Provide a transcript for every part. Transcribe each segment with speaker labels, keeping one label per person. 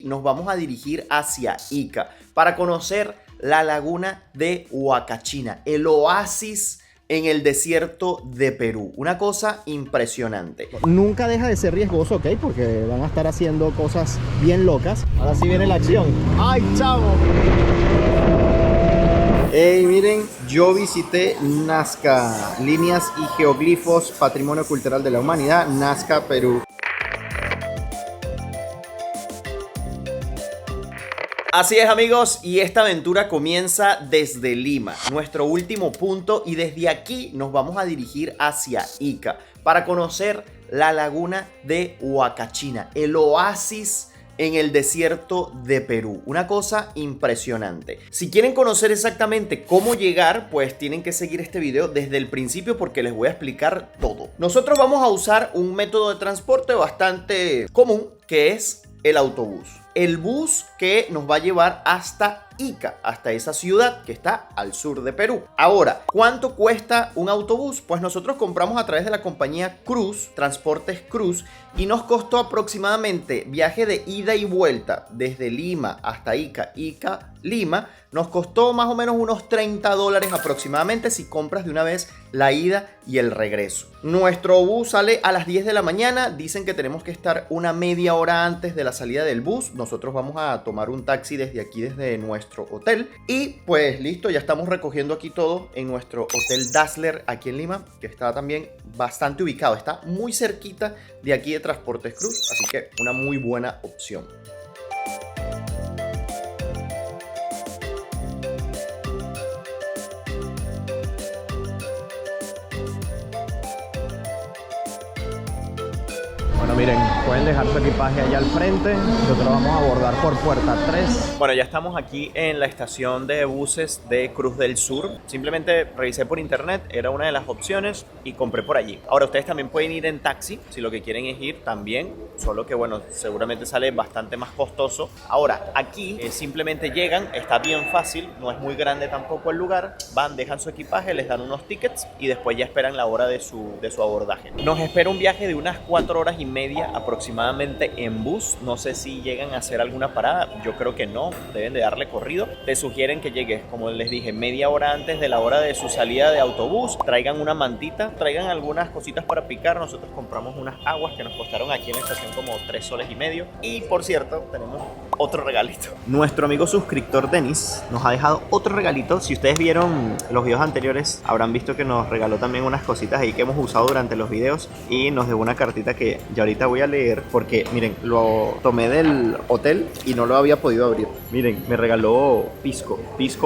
Speaker 1: Nos vamos a dirigir hacia Ica para conocer la laguna de Huacachina, el oasis en el desierto de Perú. Una cosa impresionante.
Speaker 2: Nunca deja de ser riesgoso, ¿ok? Porque van a estar haciendo cosas bien locas. Ahora sí viene la acción. ¡Ay, chavo!
Speaker 1: Hey, miren, yo visité Nazca, líneas y geoglifos, Patrimonio Cultural de la Humanidad, Nazca, Perú. Así es, amigos, y esta aventura comienza desde Lima, nuestro último punto, y desde aquí nos vamos a dirigir hacia Ica para conocer la laguna de Huacachina, el oasis en el desierto de Perú. Una cosa impresionante. Si quieren conocer exactamente cómo llegar, pues tienen que seguir este video desde el principio porque les voy a explicar todo. Nosotros vamos a usar un método de transporte bastante común, que es el autobús. El bus que nos va a llevar hasta Ica, hasta esa ciudad que está al sur de Perú. Ahora, ¿cuánto cuesta un autobús? Pues nosotros compramos a través de la compañía Cruz, Transportes Cruz, y nos costó aproximadamente viaje de ida y vuelta desde Lima hasta Ica, Lima, nos costó más o menos unos $30 aproximadamente si compras de una vez la ida y el regreso. Nuestro bus sale a las 10 de la mañana, dicen que tenemos que estar una media hora antes de la salida del bus. Nosotros vamos a tomar un taxi desde aquí, desde nuestro hotel, y pues listo, ya estamos recogiendo aquí todo en nuestro hotel Dazzler aquí en Lima, que está también bastante ubicado, está muy cerquita de aquí de Transportes Cruz, así que una muy buena opción.
Speaker 2: Bueno, miren, pueden dejar su equipaje allá al frente. Nosotros vamos a abordar por puerta 3.
Speaker 1: Bueno, ya estamos aquí en la estación de buses de Cruz del Sur. Simplemente revisé por internet, era una de las opciones y compré por allí. Ahora, ustedes también pueden ir en taxi, si lo que quieren es ir también, solo que bueno, seguramente sale bastante más costoso. Ahora, aquí simplemente llegan, está bien fácil, no es muy grande tampoco el lugar, van, dejan su equipaje, les dan unos tickets y después ya esperan la hora de su abordaje. Nos espera un viaje de unas 4 horas y media aproximadamente en bus. No sé si llegan a hacer alguna parada, yo creo que no, deben de darle corrido. Te sugieren que llegues, como les dije, media hora antes de la hora de su salida de autobús. Traigan una mantita, traigan algunas cositas para picar. Nosotros compramos unas aguas que nos costaron aquí en la estación como 3,5 soles. Y por cierto, tenemos otro regalito. Nuestro amigo suscriptor Denis nos ha dejado otro regalito. Si ustedes vieron los videos anteriores, habrán visto que nos regaló también unas cositas ahí que hemos usado durante los videos, y nos dejó una cartita que ya ahorita voy a leer porque miren, lo tomé del hotel y no lo había podido abrir. Miren, me regaló pisco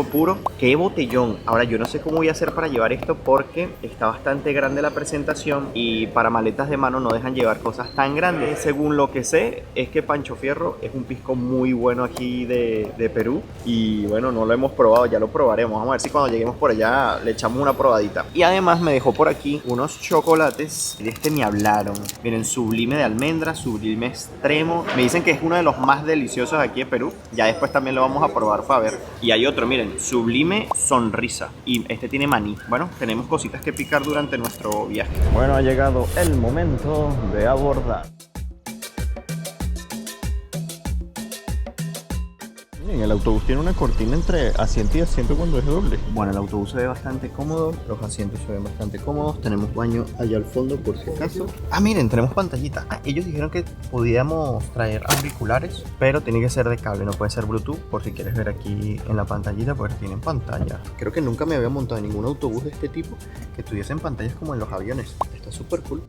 Speaker 1: puro. ¡Qué botellón! Ahora yo no sé cómo voy a hacer para llevar esto porque está bastante grande la presentación y para maletas de mano no dejan llevar cosas tan grandes. Según lo que sé es que Pancho Fierro es un pisco muy bueno aquí de Perú y bueno, no lo hemos probado, ya lo probaremos. Vamos a ver si cuando lleguemos por allá le echamos una probadita. Y además me dejó por aquí unos chocolates, de este ni hablaron. Miren, sublime de almendra, sublime extremo. Me dicen que es uno de los más deliciosos aquí de Perú. Ya después también lo vamos a probar para ver. Y hay otro, miren, sublime sonrisa. Y este tiene maní. Bueno, tenemos cositas que picar durante nuestro viaje.
Speaker 2: Bueno, ha llegado el momento de abordar. El autobús tiene una cortina entre asiento y asiento cuando es doble.
Speaker 1: Bueno, el autobús se ve bastante cómodo, los asientos se ven bastante cómodos, tenemos baño allá al fondo por si acaso. Ah, miren, tenemos pantallita. Ellos dijeron que podíamos traer auriculares, pero tiene que ser de cable, no puede ser Bluetooth. Por si quieres ver aquí en la pantallita, pues tienen pantalla. Creo que nunca me había montado en ningún autobús de este tipo que tuviesen pantallas como en los aviones. Está súper cool.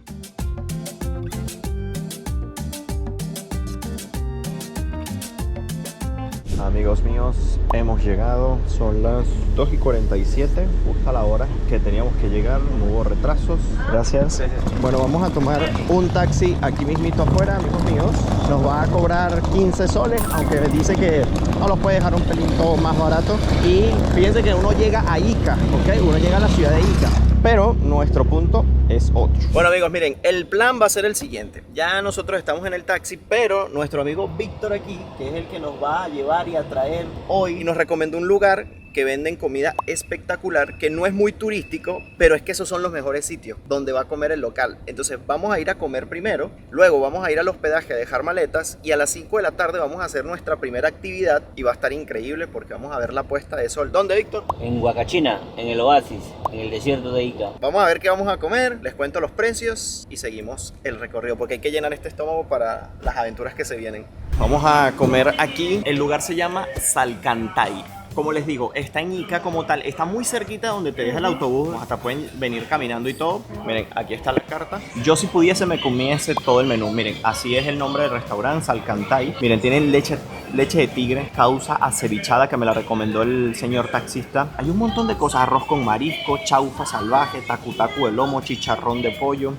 Speaker 2: Amigos míos, hemos llegado, son las 2:47, justo a la hora que teníamos que llegar, no hubo retrasos, gracias. Bueno, vamos a tomar un taxi aquí mismito afuera, amigos míos. Nos va a cobrar 15 soles, aunque dice que no los puede dejar un pelito más barato. Y fíjense que uno llega a Ica, ¿ok? Uno llega a la ciudad de Ica, pero nuestro punto es otro.
Speaker 1: Bueno, amigos, miren, el plan va a ser el siguiente. ya nosotros estamos en el taxi, pero nuestro amigo Víctor aquí, que es el que nos va a llevar y a traer hoy, nos recomendó un lugar que venden comida espectacular, que no es muy turístico, pero es que esos son los mejores sitios donde va a comer el local. Entonces vamos a ir a comer primero, luego vamos a ir al hospedaje a dejar maletas y a las 5 de la tarde vamos a hacer nuestra primera actividad y va a estar increíble porque vamos a ver la puesta de sol. ¿Dónde, Víctor?
Speaker 3: En Huacachina, en el oasis, en el desierto de Ica.
Speaker 1: Vamos a ver qué vamos a comer, les cuento los precios y seguimos el recorrido porque hay que llenar este estómago para las aventuras que se vienen. Vamos a comer aquí. El lugar se llama Salcantay. Como les digo, está en Ica como tal, está muy cerquita donde te deja el autobús, hasta pueden venir caminando y todo. Miren, aquí está la carta. Yo si pudiese me comiese todo el menú. Miren, así es el nombre del restaurante, Salcantay. Miren, tienen leche de tigre, causa acevichada que me la recomendó el señor taxista. Hay un montón de cosas, arroz con marisco, chaufa salvaje, tacu de lomo, chicharrón de pollo,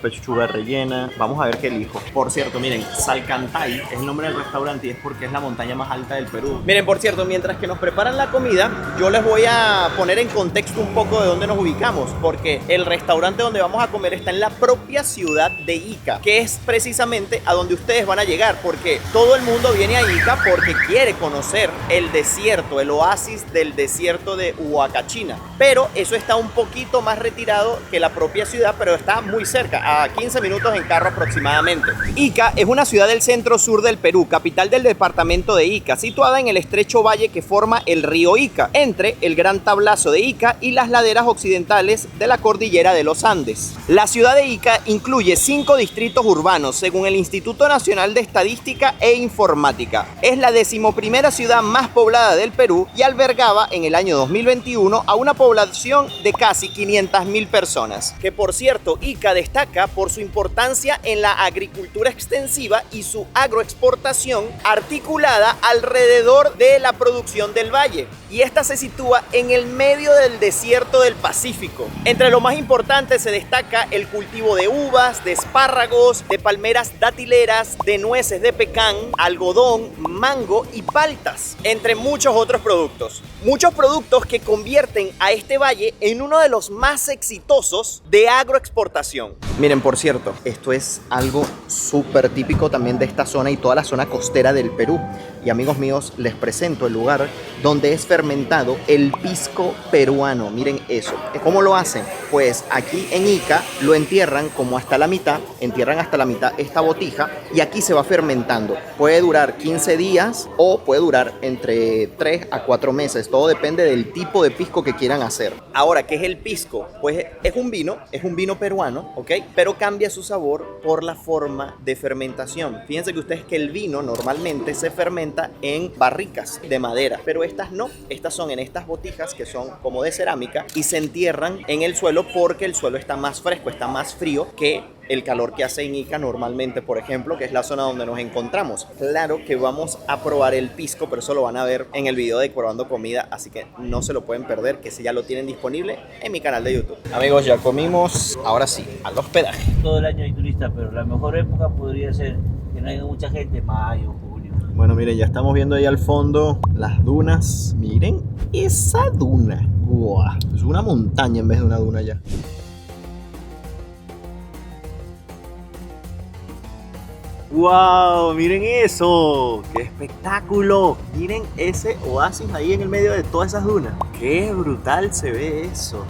Speaker 1: pechuga rellena. Vamos a ver qué elijo. Por cierto, miren, Salcantay es el nombre del restaurante y es porque es la montaña más alta del Perú. Miren, por cierto, mientras que nos preparan la comida, yo les voy a poner en contexto un poco de dónde nos ubicamos, porque el restaurante donde vamos a comer está en la propia ciudad de Ica, que es precisamente a donde ustedes van a llegar, porque todo el mundo viene a Ica porque quiere conocer el desierto, el oasis del desierto de Huacachina, pero eso está un poquito más retirado que la propia ciudad, pero está muy cerca, a 15 minutos en carro aproximadamente. Ica es una ciudad del centro sur del Perú, capital del departamento de Ica, situada en el estrecho valle que forma el río Ica, entre el Gran Tablazo de Ica y las laderas occidentales de la cordillera de los Andes. La ciudad de Ica incluye 5 distritos urbanos, según el Instituto Nacional de Estadística e Informática. Es la 11ª ciudad más poblada del Perú y albergaba en el año 2021 a una población de casi 500.000 personas. Que por cierto, Ica destaca por su importancia en la agricultura extensiva y su agroexportación articulada alrededor de la producción del valle, y esta se sitúa en el medio del desierto del Pacífico. Entre lo más importante se destaca el cultivo de uvas, de espárragos, de palmeras datileras, de nueces de pecan, algodón, mango y paltas, entre muchos otros productos. Muchos productos que convierten a este valle en uno de los más exitosos de agroexportación. Miren, por cierto, esto es algo súper típico también de esta zona y toda la zona costera del Perú. Y amigos míos, les presento el lugar donde es fermentado el pisco peruano. Miren eso. ¿Cómo lo hacen? Pues aquí en Ica lo entierran como hasta la mitad, entierran hasta la mitad esta botija y aquí se va fermentando. Puede durar 15 días o puede durar entre 3 a 4 meses. Todo depende del tipo de pisco que quieran hacer. Ahora, ¿qué es el pisco? Pues es un vino peruano, ¿ok? Pero cambia su sabor por la forma de fermentación. Fíjense que ustedes que el vino normalmente se fermenta en barricas de madera, pero estas no, estas son en estas botijas que son como de cerámica y se entierran en el suelo porque el suelo está más fresco, está más frío que el calor que hace en Ica normalmente, por ejemplo, que es la zona donde nos encontramos. Claro que vamos a probar el pisco, pero eso lo van a ver en el video de Probando Comida, así que no se lo pueden perder, que si ya lo tienen disponible en mi canal de YouTube. Amigos, ya comimos, ahora sí, al hospedaje.
Speaker 3: Todo el año hay turistas, pero la mejor época podría ser que no haya mucha gente, mayo, junio.
Speaker 1: Bueno, miren, ya estamos viendo ahí al fondo las dunas. Miren esa duna. ¡Wow! Es una montaña en vez de una duna ya. ¡Wow! Miren eso. ¡Qué espectáculo! Miren ese oasis ahí en el medio de todas esas dunas. ¡Qué brutal se ve eso!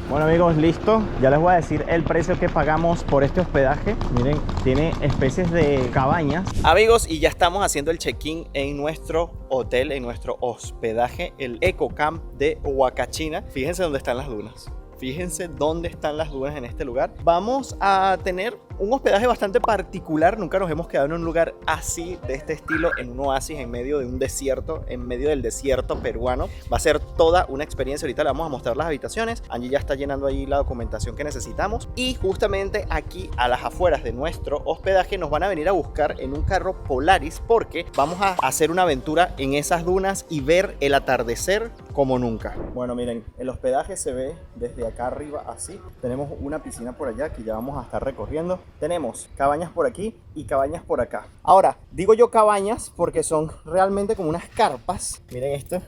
Speaker 1: Bueno amigos, listo. Ya les voy a decir el precio que pagamos por este hospedaje. Miren, tiene especies de cabañas. Amigos, y ya estamos haciendo el check-in en nuestro hotel, en nuestro hospedaje, el Eco Camp de Huacachina. Fíjense dónde están las dunas. Fíjense dónde están las dunas en este lugar. Vamos a tener un hospedaje bastante particular. Nunca nos hemos quedado en un lugar así, de este estilo, en un oasis en medio de un desierto, en medio del desierto peruano. Va a ser toda una experiencia. Ahorita le vamos a mostrar las habitaciones. Angie ya está llenando ahí la documentación que necesitamos. Y justamente aquí a las afueras de nuestro hospedaje nos van a venir a buscar en un carro Polaris porque vamos a hacer una aventura en esas dunas y ver el atardecer como nunca. Bueno, miren, el hospedaje se ve desde acá arriba así. Tenemos una piscina por allá que ya vamos a estar recorriendo. Tenemos cabañas por aquí y cabañas por acá. Ahora, digo yo cabañas porque son realmente como unas carpas. Miren esto.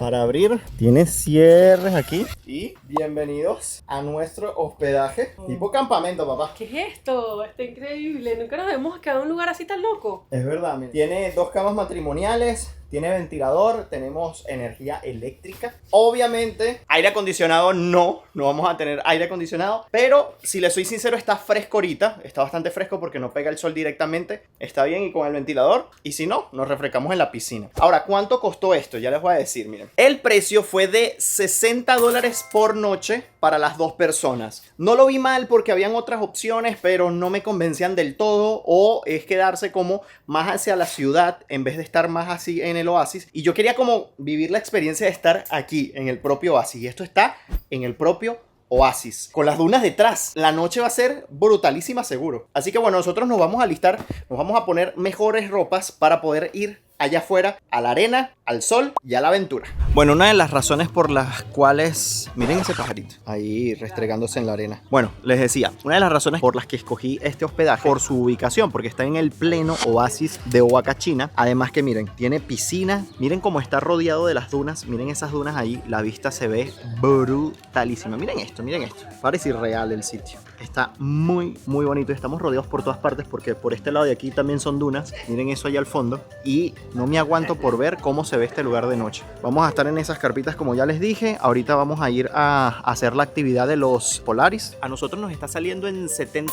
Speaker 2: para abrir. Tiene cierres aquí. Y bienvenidos a nuestro hospedaje. Tipo campamento, papá.
Speaker 4: ¿Qué es esto? Está increíble. Nunca nos hemos quedado en un lugar así tan loco.
Speaker 2: Es verdad, mira. Tiene 2 camas matrimoniales. Tiene ventilador, tenemos energía eléctrica. Obviamente, aire acondicionado no vamos a tener aire acondicionado. Pero, si les soy sincero, está fresco ahorita. Está bastante fresco porque no pega el sol directamente. Está bien y con el ventilador. Y si no, nos refrescamos en la piscina. Ahora, ¿cuánto costó esto? Ya les voy a decir, miren. El precio fue de $60 por noche para las 2 personas. No lo vi mal porque habían otras opciones, pero no me convencían del todo. O es quedarse como más hacia la ciudad en vez de estar más así en el oasis. Y yo quería como vivir la experiencia de estar aquí en el propio oasis. Y esto está en el propio oasis, con las dunas detrás. La noche va a ser brutalísima seguro. Así que bueno, nosotros nos vamos a alistar, nos vamos a poner mejores ropas para poder ir allá afuera, a la arena, al sol y a la aventura. Bueno, una de las razones por las cuales... Miren ese pajarito ahí restregándose en la arena. Bueno, les decía, una de las razones por las que escogí este hospedaje, por su ubicación, porque está en el pleno oasis de Huacachina. Además que miren, tiene piscina. Miren cómo está rodeado de las dunas. Miren esas dunas ahí, la vista se ve brutalísima. Miren esto, miren esto. Parece irreal el sitio. Está muy, muy bonito. Estamos rodeados por todas partes porque por este lado de aquí también son dunas. Miren eso allá al fondo. Y no me aguanto por ver cómo se ve este lugar de noche. Vamos a estar en esas carpitas como ya les dije. Ahorita vamos a ir a hacer la actividad de los Polaris. A nosotros nos está saliendo en $70.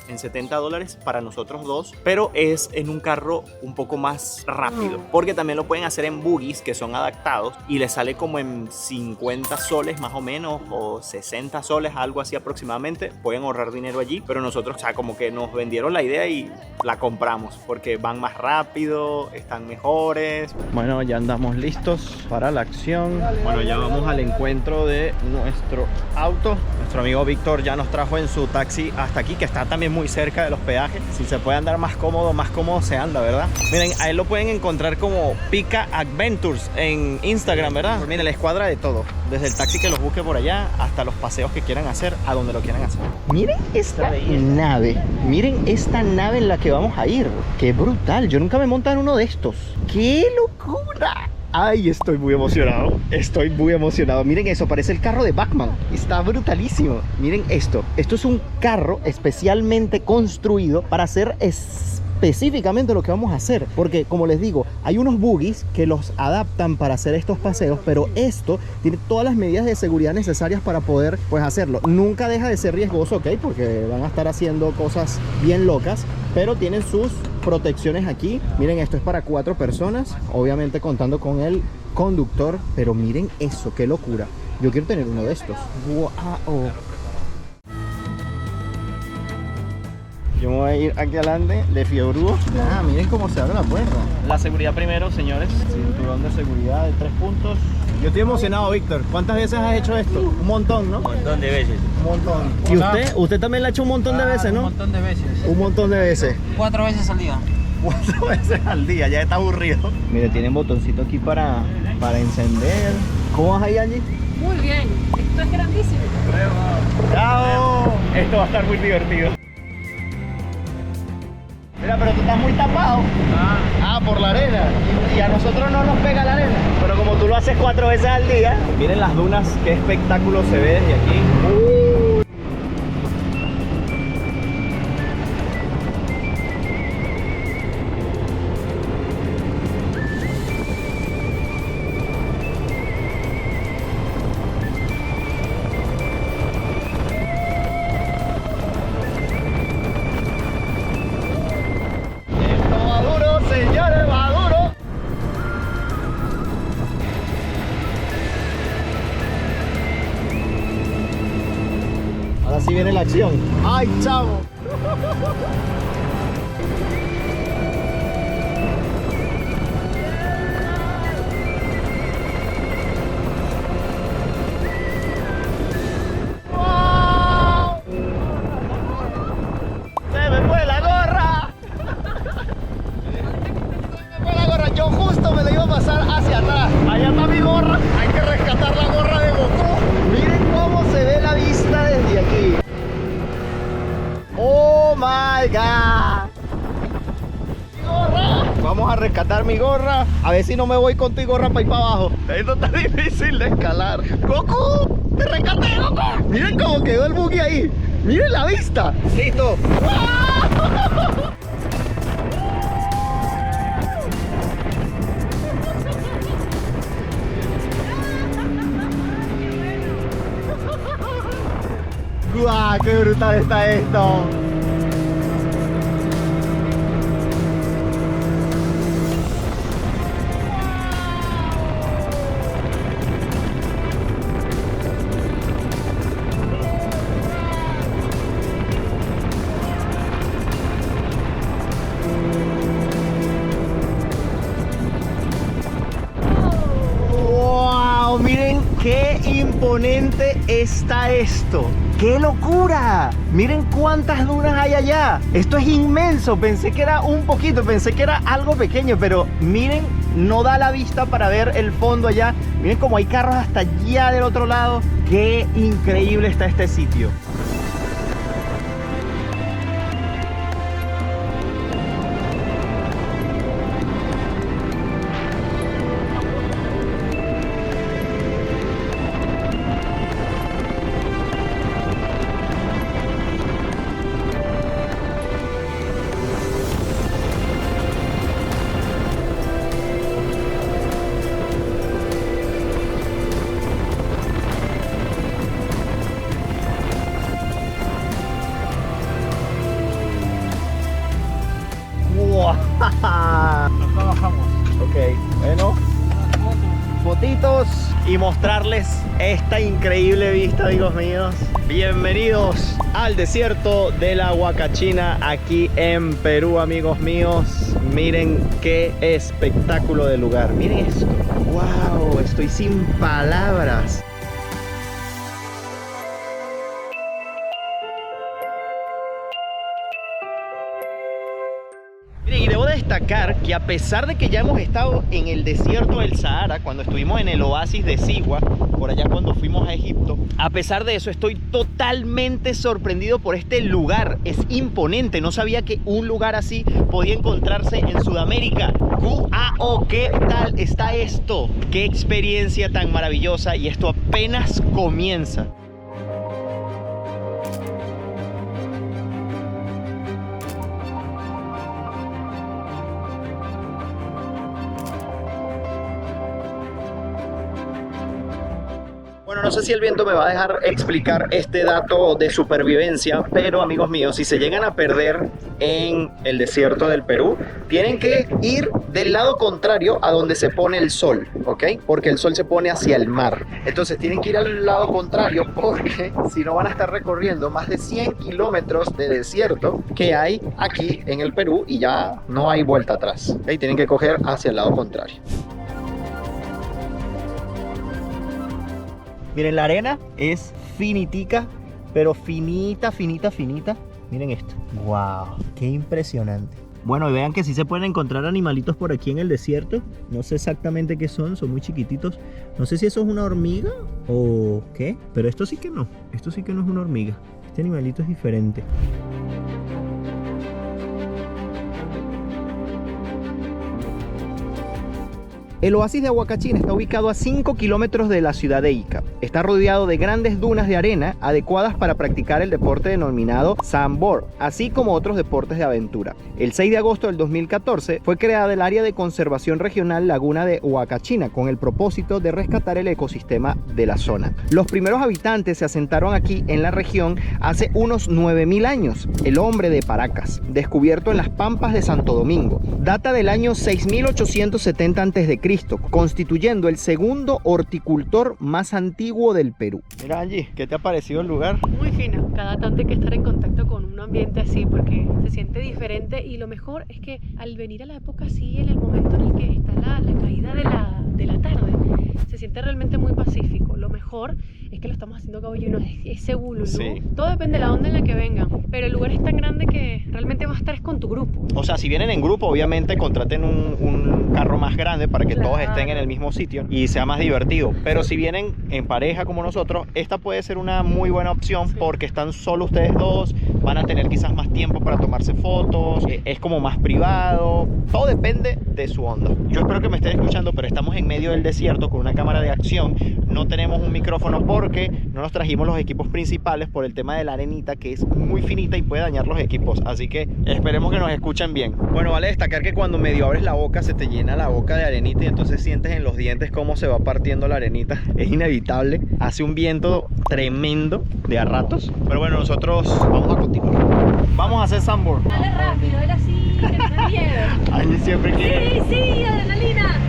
Speaker 2: En $70 para nosotros dos. Pero es en un carro un poco más rápido. Porque también lo pueden hacer en buggies que son adaptados. Y les sale como en 50 soles más o menos. O 60 soles, algo así aproximadamente. Pueden ahorrar dinero allí. Pero nosotros, o sea, como que nos vendieron la idea y la compramos. Porque van más rápido, están mejores. Bueno, ya andamos listos para la acción. Bueno, ya vamos al encuentro de nuestro auto. Nuestro amigo Víctor ya nos trajo en su taxi hasta aquí, que está también muy cerca del hospedaje. Si se puede andar más cómodo se anda, ¿verdad? Miren, a él lo pueden encontrar como Pica Adventures en Instagram, ¿verdad? Pues miren, les cuadra de todo. Desde el taxi que los busque por allá hasta los paseos que quieran hacer, a donde lo quieran hacer. Miren esta nave. Miren esta nave en la que vamos a ir. ¡Qué brutal! Yo nunca me monté en uno de estos. ¡Qué locura! Ay, estoy muy emocionado. Estoy muy emocionado. Miren eso, parece el carro de Batman. Está brutalísimo. Miren esto. Esto es un carro especialmente construido para hacer específicamente lo que vamos a hacer, porque como les digo, hay unos buggies que los adaptan para hacer estos paseos, pero esto tiene todas las medidas de seguridad necesarias para poder pues hacerlo. Nunca deja de ser riesgoso, ¿ok? Porque van a estar haciendo cosas bien locas, pero tienen sus protecciones aquí. Miren, esto es para 4 personas, obviamente contando con el conductor, pero miren eso, qué locura. Yo quiero tener uno de estos. ¡Wow! Yo me voy a ir aquí adelante de Fiebrudo. Ah, miren cómo se abre la puerta. La seguridad primero, señores. Cinturón de seguridad de 3 puntos. Yo estoy emocionado, Víctor. ¿Cuántas veces has hecho esto? Un montón, ¿no?
Speaker 3: Un montón de veces.
Speaker 2: Un montón. ¿Y usted? Usted también lo ha hecho un montón de veces, ¿no?
Speaker 5: Un montón de veces.
Speaker 2: Un montón de veces.
Speaker 5: 4 veces al día.
Speaker 2: 4 veces al día, ya está aburrido. Mire, tienen botoncito aquí para encender. ¿Cómo vas ahí, Angie?
Speaker 4: Muy bien. Esto es grandísimo.
Speaker 2: ¡Chao! Esto va a estar muy divertido. Mira, pero tú estás muy tapado. Por la arena. Y a nosotros no nos pega la arena. Pero como tú lo haces 4 veces al día. Miren las dunas, qué espectáculo se ve desde aquí. Así viene la acción. ¡Ay, chavo! ¡Wow! ¡Se me fue la gorra! ¡Se me fue la gorra! Yo justo me la iba a pasar hacia atrás. Allá está mi gorra. Hay que rescatar la gorra de Goku. Miren cómo se ve la vista desde aquí. ¡Oh my God! ¡Gorra! Vamos a rescatar mi gorra. A ver si no me voy con tu gorra para ir para abajo. Esto está difícil de escalar. ¡Goku! ¡Te rescaté, Goku! Miren cómo quedó el buggy ahí. Miren la vista. Listo. ¡Guau! ¡Qué brutal está esto! ¡Wow! Miren qué imponente está esto. ¡Qué locura! Miren cuántas dunas hay allá. Esto es inmenso. Pensé que era un poquito, pensé que era algo pequeño, pero miren, no da la vista para ver el fondo allá. Miren cómo hay carros hasta allá del otro lado. ¡Qué increíble está este sitio!
Speaker 3: Acá bajamos.
Speaker 2: Ok, bueno, fotitos y mostrarles esta increíble vista, amigos míos. Bienvenidos al desierto de la Huacachina aquí en Perú, amigos míos. Miren qué espectáculo de lugar. Miren esto. Wow, estoy sin palabras. Y debo destacar que a pesar de que ya hemos estado en el desierto del Sahara, cuando estuvimos en el oasis de Sigua, por allá cuando fuimos a Egipto, a pesar de eso estoy totalmente sorprendido por este lugar. Es imponente, no sabía que un lugar así podía encontrarse en Sudamérica. ¡Guau! ¿Qué tal está esto? ¡Qué experiencia tan maravillosa! Y esto apenas comienza. Bueno, no sé si el viento me va a dejar explicar este dato de supervivencia, pero amigos míos, si se llegan a perder en el desierto del Perú, tienen que ir del lado contrario a donde se pone el sol, ¿ok? Porque el sol se pone hacia el mar. Entonces tienen que ir al lado contrario porque si no van a estar recorriendo más de 100 kilómetros de desierto que hay aquí en el Perú y ya no hay vuelta atrás, ¿ok? Tienen que coger hacia el lado contrario. Miren, la arena es finitica, pero finita, finita, finita. Miren esto. ¡Wow! ¡Qué impresionante! Bueno, y vean que sí se pueden encontrar animalitos por aquí en el desierto. No sé exactamente qué son muy chiquititos. No sé si eso es una hormiga o qué, pero esto sí que no. Esto sí que no es una hormiga. Este animalito es diferente. El oasis de Huacachina está ubicado a 5 kilómetros de la ciudad de Ica. Está rodeado de grandes dunas de arena adecuadas para practicar el deporte denominado sandboard, así como otros deportes de aventura. El 6 de agosto del 2014 fue creada el área de conservación regional Laguna de Huacachina con el propósito de rescatar el ecosistema de la zona. Los primeros habitantes se asentaron aquí en la región hace unos 9000 años. El hombre de Paracas, descubierto en las pampas de Santo Domingo, data del año 6870 a.C., constituyendo el segundo horticultor más antiguo del Perú. Mira, Angie, ¿qué te ha parecido el lugar?
Speaker 4: Muy fino, cada tanto hay que estar en contacto con un ambiente así porque se siente diferente y lo mejor es que al venir a la época así, en el momento en el que está la caída de la tarde, se siente realmente muy pacífico. Lo mejor es que lo estamos haciendo Cabo Lleno, ese Bululú.
Speaker 2: Sí.
Speaker 4: Todo depende de la onda en la que vengan, pero el lugar es tan grande que realmente vas a estar con tu grupo.
Speaker 2: O sea, si vienen en grupo, obviamente contraten un carro más grande para que todos
Speaker 4: Claro.
Speaker 2: estén en el mismo sitio y sea más divertido. Pero si vienen en pareja como nosotros, esta puede ser una muy buena opción
Speaker 4: Sí.
Speaker 2: porque están solo ustedes dos, van a tener quizás más tiempo para tomarse fotos, es como más privado. Todo depende de su onda. Yo espero que me estén escuchando, pero estamos en medio del desierto con una cámara de acción. No tenemos un micrófono porque no nos trajimos los equipos principales por el tema de la arenita, que es muy finita y puede dañar los equipos. Así que esperemos que nos escuchen bien. Bueno, vale destacar que cuando medio abres la boca se te llena la boca de arenita y entonces sientes en los dientes cómo se va partiendo la arenita. Es inevitable. Hace un viento tremendo de a ratos. Pero bueno, nosotros vamos a continuar. Vamos a hacer sandboard.
Speaker 4: Dale rápido, era así, que no me miedo.
Speaker 2: Ay, siempre quiere.
Speaker 4: Sí, sí, adrenalina.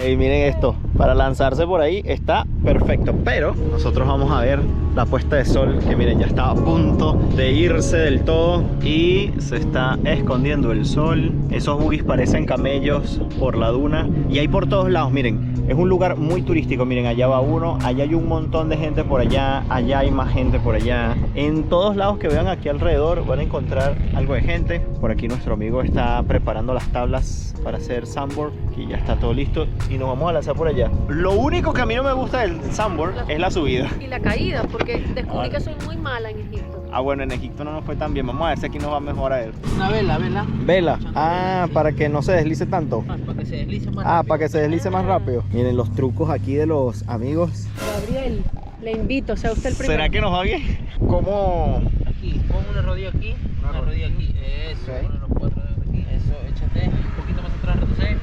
Speaker 2: Y miren esto, para lanzarse por ahí está perfecto, pero nosotros vamos a ver la puesta de sol, que miren, ya está a punto de irse del todo y se está escondiendo el sol. Esos buggies parecen camellos por la duna y hay por todos lados. Miren, es un lugar muy turístico. Miren, allá va uno, allá hay un montón de gente por allá, allá hay más gente por allá. En todos lados que vean aquí alrededor van a encontrar algo de gente. Por aquí nuestro amigo está preparando las tablas para hacer sandboard, que ya está todo listo y nos vamos a lanzar por allá. Lo único que a mí no me gusta del sandboard es la subida.
Speaker 4: Y la caída, porque descubrí que soy muy mala en Egipto.
Speaker 2: Ah, bueno, en Egipto no nos fue tan bien. Vamos a ver si aquí nos va mejor a él.
Speaker 3: Una vela.
Speaker 2: Vela. Ah, para que no se deslice tanto.
Speaker 3: Para que se deslice más.
Speaker 2: Ah, para que se deslice más rápido. Miren los trucos aquí de los amigos.
Speaker 4: Gabriel, le invito, sea usted el primero.
Speaker 2: ¿Será que nos va bien? ¿Cómo?
Speaker 3: Aquí, pon una rodilla aquí, una rodilla aquí. Eso,
Speaker 2: Ok.
Speaker 3: pon los 4 dedos aquí. Eso, échate un poquito más atrás, retrocede.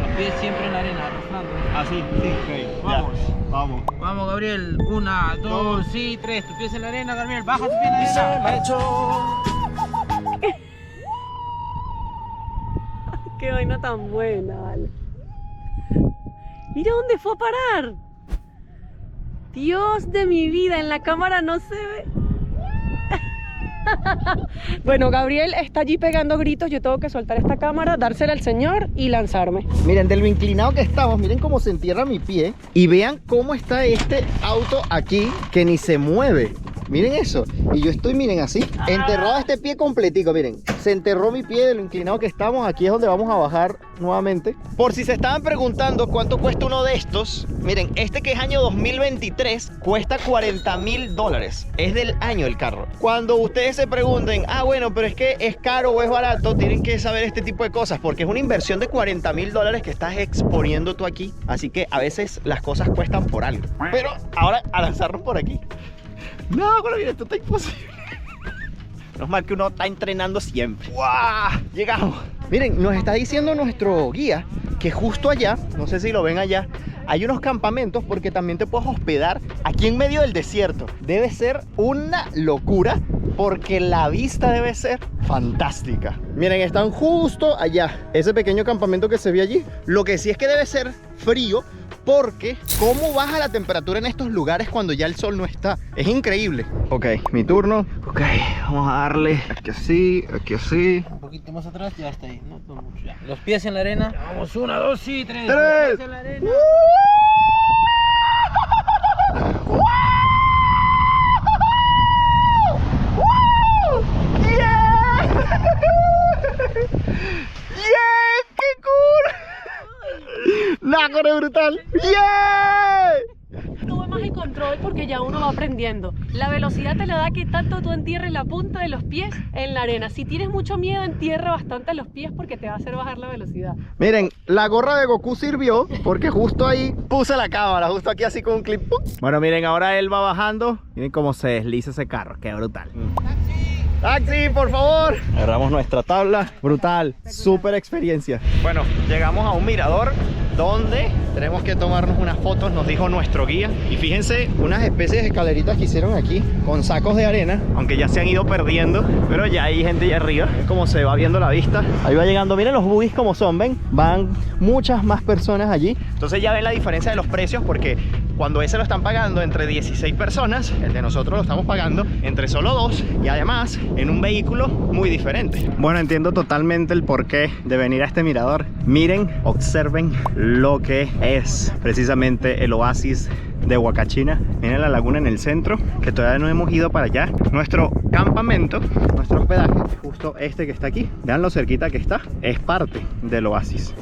Speaker 3: Los pies siempre en la arena, arrastrando.
Speaker 2: Ah, sí, ok.
Speaker 3: Vamos.
Speaker 2: Ya, vamos.
Speaker 3: Vamos, Gabriel. 1, 2, sí, 3. Tu pies en la arena, Gabriel. Baja tu pie en la arena.
Speaker 4: Qué vaina tan buena, vale. Mira dónde fue a parar. Dios de mi vida, en la cámara no se ve. Bueno, Gabriel está allí pegando gritos. Yo tengo que soltar esta cámara, dársela al señor y lanzarme.
Speaker 2: Miren, de lo inclinado que estamos, miren cómo se entierra mi pie. Y vean cómo está este auto aquí, que ni se mueve. Miren eso. Y yo estoy, miren, así, enterrado este pie completico. Miren, se enterró mi pie de lo inclinado que estamos. Aquí es donde vamos a bajar nuevamente. Por si se estaban preguntando cuánto cuesta uno de estos, miren, este que es año 2023 cuesta $40,000. Es del año el carro. Cuando ustedes se pregunten, ah, bueno, pero es que es caro o es barato, tienen que saber este tipo de cosas, porque es una inversión de $40,000 que estás exponiendo tú aquí. Así que a veces las cosas cuestan por algo. Pero ahora a lanzarnos por aquí. No, bueno, mira, esto está imposible. Menos mal que uno está entrenando siempre. ¡Guau! Llegamos. Miren, nos está diciendo nuestro guía que justo allá, no sé si lo ven allá, hay unos campamentos porque también te puedes hospedar aquí en medio del desierto. Debe ser una locura porque la vista debe ser fantástica. Miren, están justo allá, ese pequeño campamento que se ve allí. Lo que sí es que debe ser frío, porque ¿cómo baja la temperatura en estos lugares cuando ya el sol no está? Es increíble. Ok, mi turno. Ok, vamos a darle aquí así, aquí así.
Speaker 3: Un poquito más atrás, ya está ahí. No, no mucho, ya. Los pies en la arena. Vamos, 1, 2, sí, 3.
Speaker 2: ¡Tres!
Speaker 3: Los pies en la arena.
Speaker 2: ¡Yeah! ¡Qué cool! ¡Nácore brutal! ¡Yeah!
Speaker 4: Tuve más el control porque ya uno va aprendiendo. La velocidad te la da que tanto tú entierres la punta de los pies en la arena. Si tienes mucho miedo, entierra bastante los pies porque te va a hacer bajar la velocidad.
Speaker 2: Miren, la gorra de Goku sirvió porque justo ahí puse la cámara, justo aquí así con un clip. ¡Pum! Bueno, miren, ahora él va bajando. Miren cómo se desliza ese carro, qué brutal. ¡Taxi, por favor! Agarramos nuestra tabla. Brutal. Súper experiencia. Bueno, llegamos a un mirador donde tenemos que tomarnos unas fotos, nos dijo nuestro guía. Y fíjense, unas especies de escaleritas que hicieron aquí con sacos de arena, aunque ya se han ido perdiendo, pero ya hay gente allá arriba. Ven cómo se va viendo la vista. Ahí va llegando, miren los buggies como son, ven. Van muchas más personas allí. Entonces ya ven la diferencia de los precios, porque cuando ese lo están pagando entre 16 personas, el de nosotros lo estamos pagando entre solo 2, y además en un vehículo muy diferente. Bueno, entiendo totalmente el porqué de venir a este mirador. Miren, observen lo que es precisamente el oasis de Huacachina. Miren la laguna en el centro, que todavía no hemos ido para allá. Nuestro campamento, nuestro hospedaje, justo este que está aquí, vean lo cerquita que está, es parte del oasis.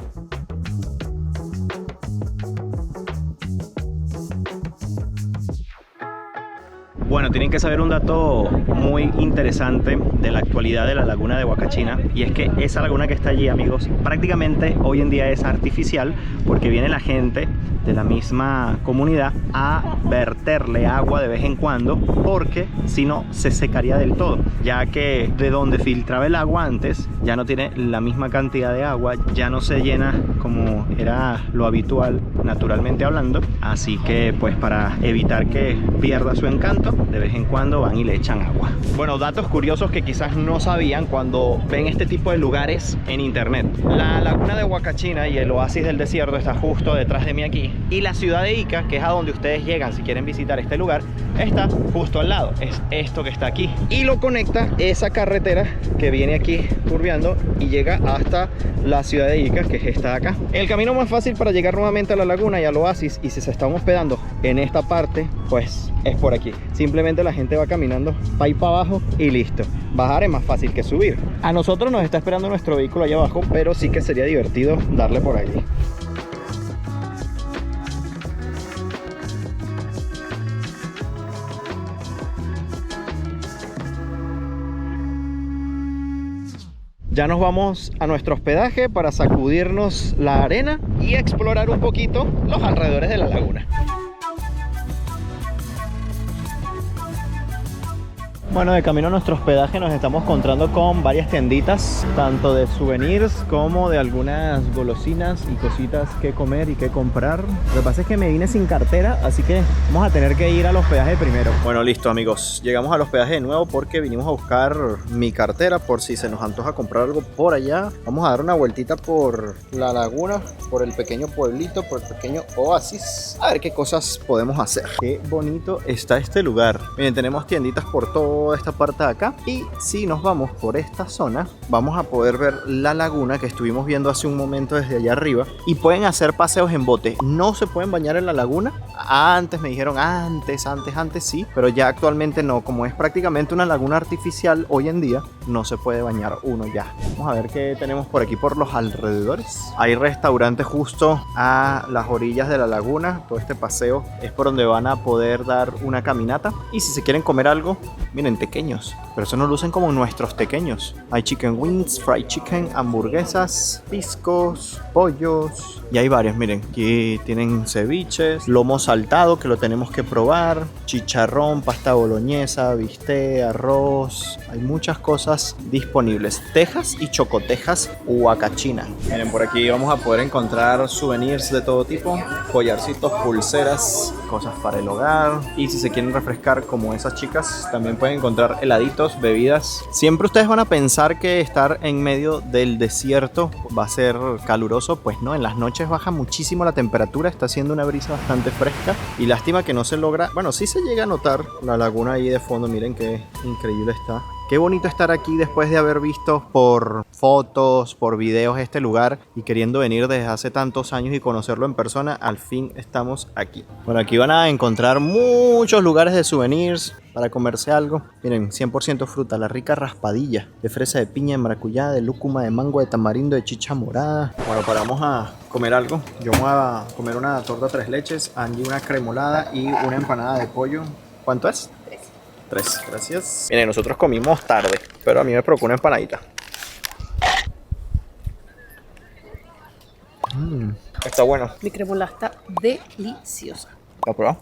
Speaker 2: Bueno, tienen que saber un dato muy interesante de la actualidad de la laguna de Huacachina, y es que esa laguna que está allí, amigos, prácticamente hoy en día es artificial, porque viene la gente de la misma comunidad a verterle agua de vez en cuando, porque si no se secaría del todo, ya que de donde filtraba el agua antes ya no tiene la misma cantidad de agua, ya no se llena como era lo habitual naturalmente hablando, así que pues para evitar que pierda su encanto, de vez en cuando van y le echan agua. Bueno, datos curiosos que quizás no sabían cuando ven este tipo de lugares en internet. La laguna de Huacachina y el oasis del desierto está justo detrás de mí aquí, y la ciudad de Ica, que es a donde ustedes llegan si quieren visitar este lugar, está justo al lado. Es esto que está aquí, y lo conecta esa carretera que viene aquí curveando y llega hasta la ciudad de Ica, que es esta de acá. El camino más fácil para llegar nuevamente a la laguna y al oasis, y si se están hospedando en esta parte, pues es por aquí. Simplemente la gente va caminando para ir para abajo y listo. Bajar es más fácil que subir. A nosotros nos está esperando nuestro vehículo allá abajo, pero sí que sería divertido darle por allí. Ya nos vamos a nuestro hospedaje para sacudirnos la arena y explorar un poquito los alrededores de la laguna. Bueno, de camino a nuestro hospedaje nos estamos encontrando con varias tienditas, tanto de souvenirs como de algunas golosinas y cositas que comer y que comprar. Lo que pasa es que me vine sin cartera, así que vamos a tener que ir al hospedaje primero. Bueno, listo, amigos. Llegamos al hospedaje de nuevo porque vinimos a buscar mi cartera por si se nos antoja comprar algo por allá. Vamos a dar una vueltita por la laguna, por el pequeño pueblito, por el pequeño oasis. A ver qué cosas podemos hacer. Qué bonito está este lugar. Miren, tenemos tienditas por todo esta parte de acá, y si nos vamos por esta zona vamos a poder ver la laguna que estuvimos viendo hace un momento desde allá arriba, y pueden hacer paseos en bote. No se pueden bañar en la laguna. Antes me dijeron antes sí, pero ya actualmente no. Como es prácticamente una laguna artificial hoy en día, no se puede bañar uno ya. Vamos a ver qué tenemos por aquí por los alrededores. Hay restaurantes justo a las orillas de la laguna. Todo este paseo es por donde van a poder dar una caminata, y si se quieren comer algo, miren, tequeños, pero eso no lucen como nuestros tequeños. Hay chicken wings, fried chicken, hamburguesas, piscos, pollos, y hay varios. Miren, aquí tienen ceviches, lomo saltado que lo tenemos que probar, chicharrón, pasta boloñesa, bistec, arroz. Hay muchas cosas disponibles. Tejas y chocotejas Huacachina. Miren, por aquí vamos a poder encontrar souvenirs de todo tipo, collarcitos, pulseras, cosas para el hogar, y si se quieren refrescar como esas chicas, también pueden encontrar heladitos, bebidas. Siempre ustedes van a pensar que estar en medio del desierto va a ser caluroso. Pues no, en las noches baja muchísimo la temperatura, está haciendo una brisa bastante fresca, y lástima que no se logra, bueno, sí se llega a notar la laguna ahí de fondo. Miren qué increíble está. Qué bonito estar aquí después de haber visto por fotos, por videos este lugar, y queriendo venir desde hace tantos años y conocerlo en persona. Al fin estamos aquí. Bueno, aquí van a encontrar muchos lugares de souvenirs para comerse algo. Miren, 100% fruta, la rica raspadilla de fresa, de piña, de maracuyá, de lúcuma, de mango, de tamarindo, de chicha morada. Bueno, vamos a comer algo. Yo voy a comer una torta 3 leches, Angie una cremolada y una empanada de pollo. ¿Cuánto es? 3, gracias. Miren, nosotros comimos tarde, pero a mí me provocó una empanadita. Está bueno.
Speaker 4: Mi cremolada está deliciosa.
Speaker 2: ¿La probado?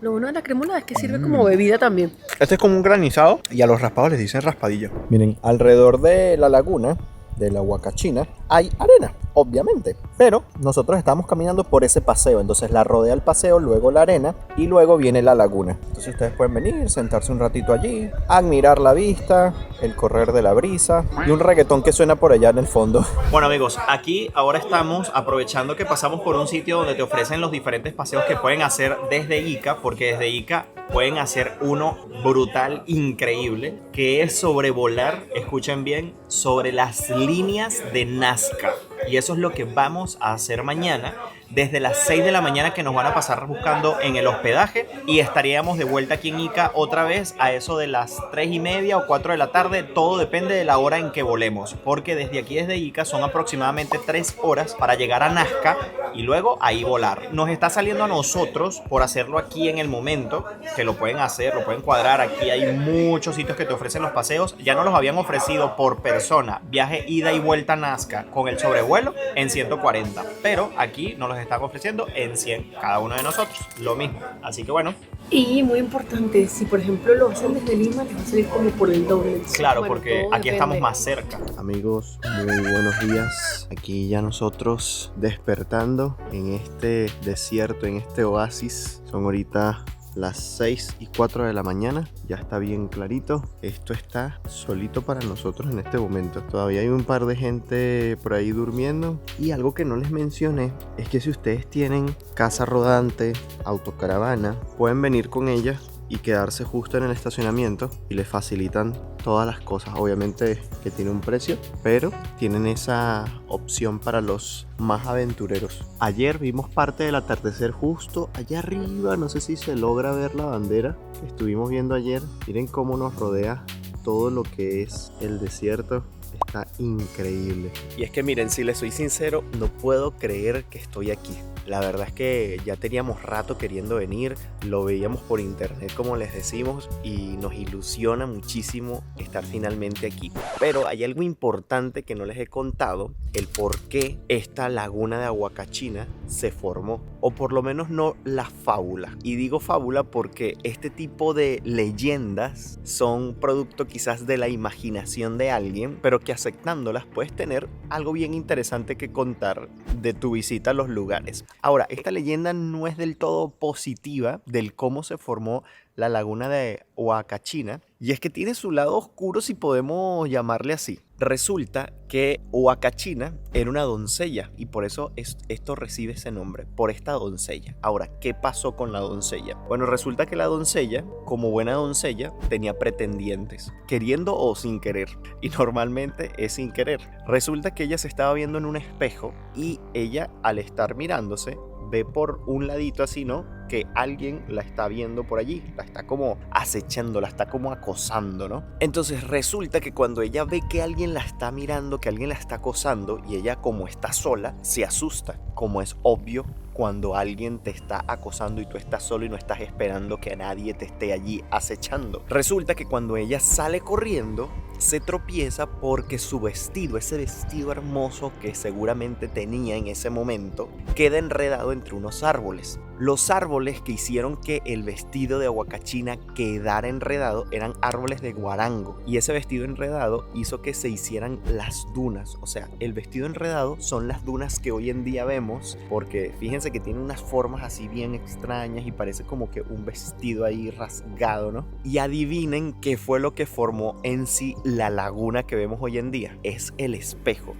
Speaker 4: Lo bueno de la cremolada es que sirve como bebida también.
Speaker 2: Este es como un granizado y a los raspados les dicen raspadillo. Miren, alrededor de la laguna de la Huacachina hay arena, obviamente, pero nosotros estamos caminando por ese paseo, entonces la rodea el paseo, luego la arena y luego viene la laguna. Entonces ustedes pueden venir, sentarse un ratito allí, admirar la vista, el correr de la brisa y un reggaetón que suena por allá en el fondo.
Speaker 1: Bueno amigos, aquí ahora estamos aprovechando que pasamos por un sitio donde te ofrecen los diferentes paseos que pueden hacer desde Ica, porque desde Ica pueden hacer uno brutal, increíble, que es sobrevolar, escuchen bien, sobre las líneas de Nazca. Y eso es lo que vamos a hacer mañana, desde las 6 de la mañana, que nos van a pasar buscando en el hospedaje, y estaríamos de vuelta aquí en Ica otra vez a eso de las 3:30 o 4 de la tarde. Todo depende de la hora en que volemos, porque desde aquí, desde Ica, son aproximadamente 3 horas para llegar a Nazca y luego ahí volar. Nos está saliendo a nosotros por hacerlo aquí en el momento, que lo pueden hacer, lo pueden cuadrar. Aquí hay muchos sitios que te ofrecen los paseos. Ya nos los habían ofrecido por persona, viaje ida y vuelta a Nazca con el sobrevuelo en 140, pero aquí nos los están ofreciendo en 100 cada uno de nosotros, lo mismo. Así que bueno.
Speaker 4: Y muy importante, si por ejemplo lo hacen desde Lima, les va a salir como por el doble.
Speaker 1: Claro,
Speaker 4: Bueno,
Speaker 1: porque
Speaker 4: todo
Speaker 1: aquí
Speaker 4: depende.
Speaker 1: estamos más cerca.
Speaker 2: Amigos, muy buenos días. Aquí ya nosotros despertando en este desierto, en este oasis. Son ahorita las 6:04 de la mañana, ya está bien clarito. Esto está solito para nosotros en este momento. Todavía hay un par de gente por ahí durmiendo. Y algo que no les mencioné es que si ustedes tienen casa rodante, autocaravana, pueden venir con ella y quedarse justo en el estacionamiento y les facilitan todas las cosas. Obviamente que tiene un precio, pero tienen esa opción para los más aventureros. Ayer vimos parte del atardecer justo allá arriba, no sé si se logra ver la bandera que estuvimos viendo ayer. Miren cómo nos rodea todo lo que es el desierto. Está increíble. Y es que miren, si les soy sincero, no puedo creer que estoy aquí. La verdad es que ya teníamos rato queriendo venir, lo veíamos por internet como les decimos y nos ilusiona muchísimo estar finalmente aquí. Pero hay algo importante que no les he contado, el por qué esta laguna de Huacachina se formó, o por lo menos no la fábula. Y digo fábula porque este tipo de leyendas son producto quizás de la imaginación de alguien, pero que aceptándolas puedes tener algo bien interesante que contar de tu visita a los lugares. Ahora, esta leyenda no es del todo positiva del cómo se formó la laguna de Huacachina, y es que tiene su lado oscuro, si podemos llamarle así. Resulta que Huacachina era una doncella y por eso esto recibe ese nombre, por esta doncella. Ahora, ¿qué pasó con la doncella? Bueno, resulta que la doncella, como buena doncella, tenía pretendientes, queriendo o sin querer, y normalmente es sin querer. Resulta que ella se estaba viendo en un espejo y ella, al estar mirándose, ve por un ladito así, ¿no? Que alguien la está viendo por allí, la está como acechando, la está como acosando, ¿no? Entonces resulta que cuando ella ve que alguien la está mirando, que alguien la está acosando, y ella, como está sola, se asusta, como es obvio cuando alguien te está acosando y tú estás solo y no estás esperando que nadie te esté allí acechando. Resulta que cuando ella sale corriendo, se tropieza porque su vestido, ese vestido hermoso que seguramente tenía en ese momento, queda enredado entre unos árboles. Los árboles que hicieron que el vestido de Huacachina quedara enredado eran árboles de guarango, y ese vestido enredado hizo que se hicieran las dunas. O sea, el vestido enredado son las dunas que hoy en día vemos, porque fíjense que tiene unas formas así bien extrañas y parece como que un vestido ahí rasgado, ¿no? Y adivinen qué fue lo que formó en sí la laguna que vemos hoy en día. Es el espejo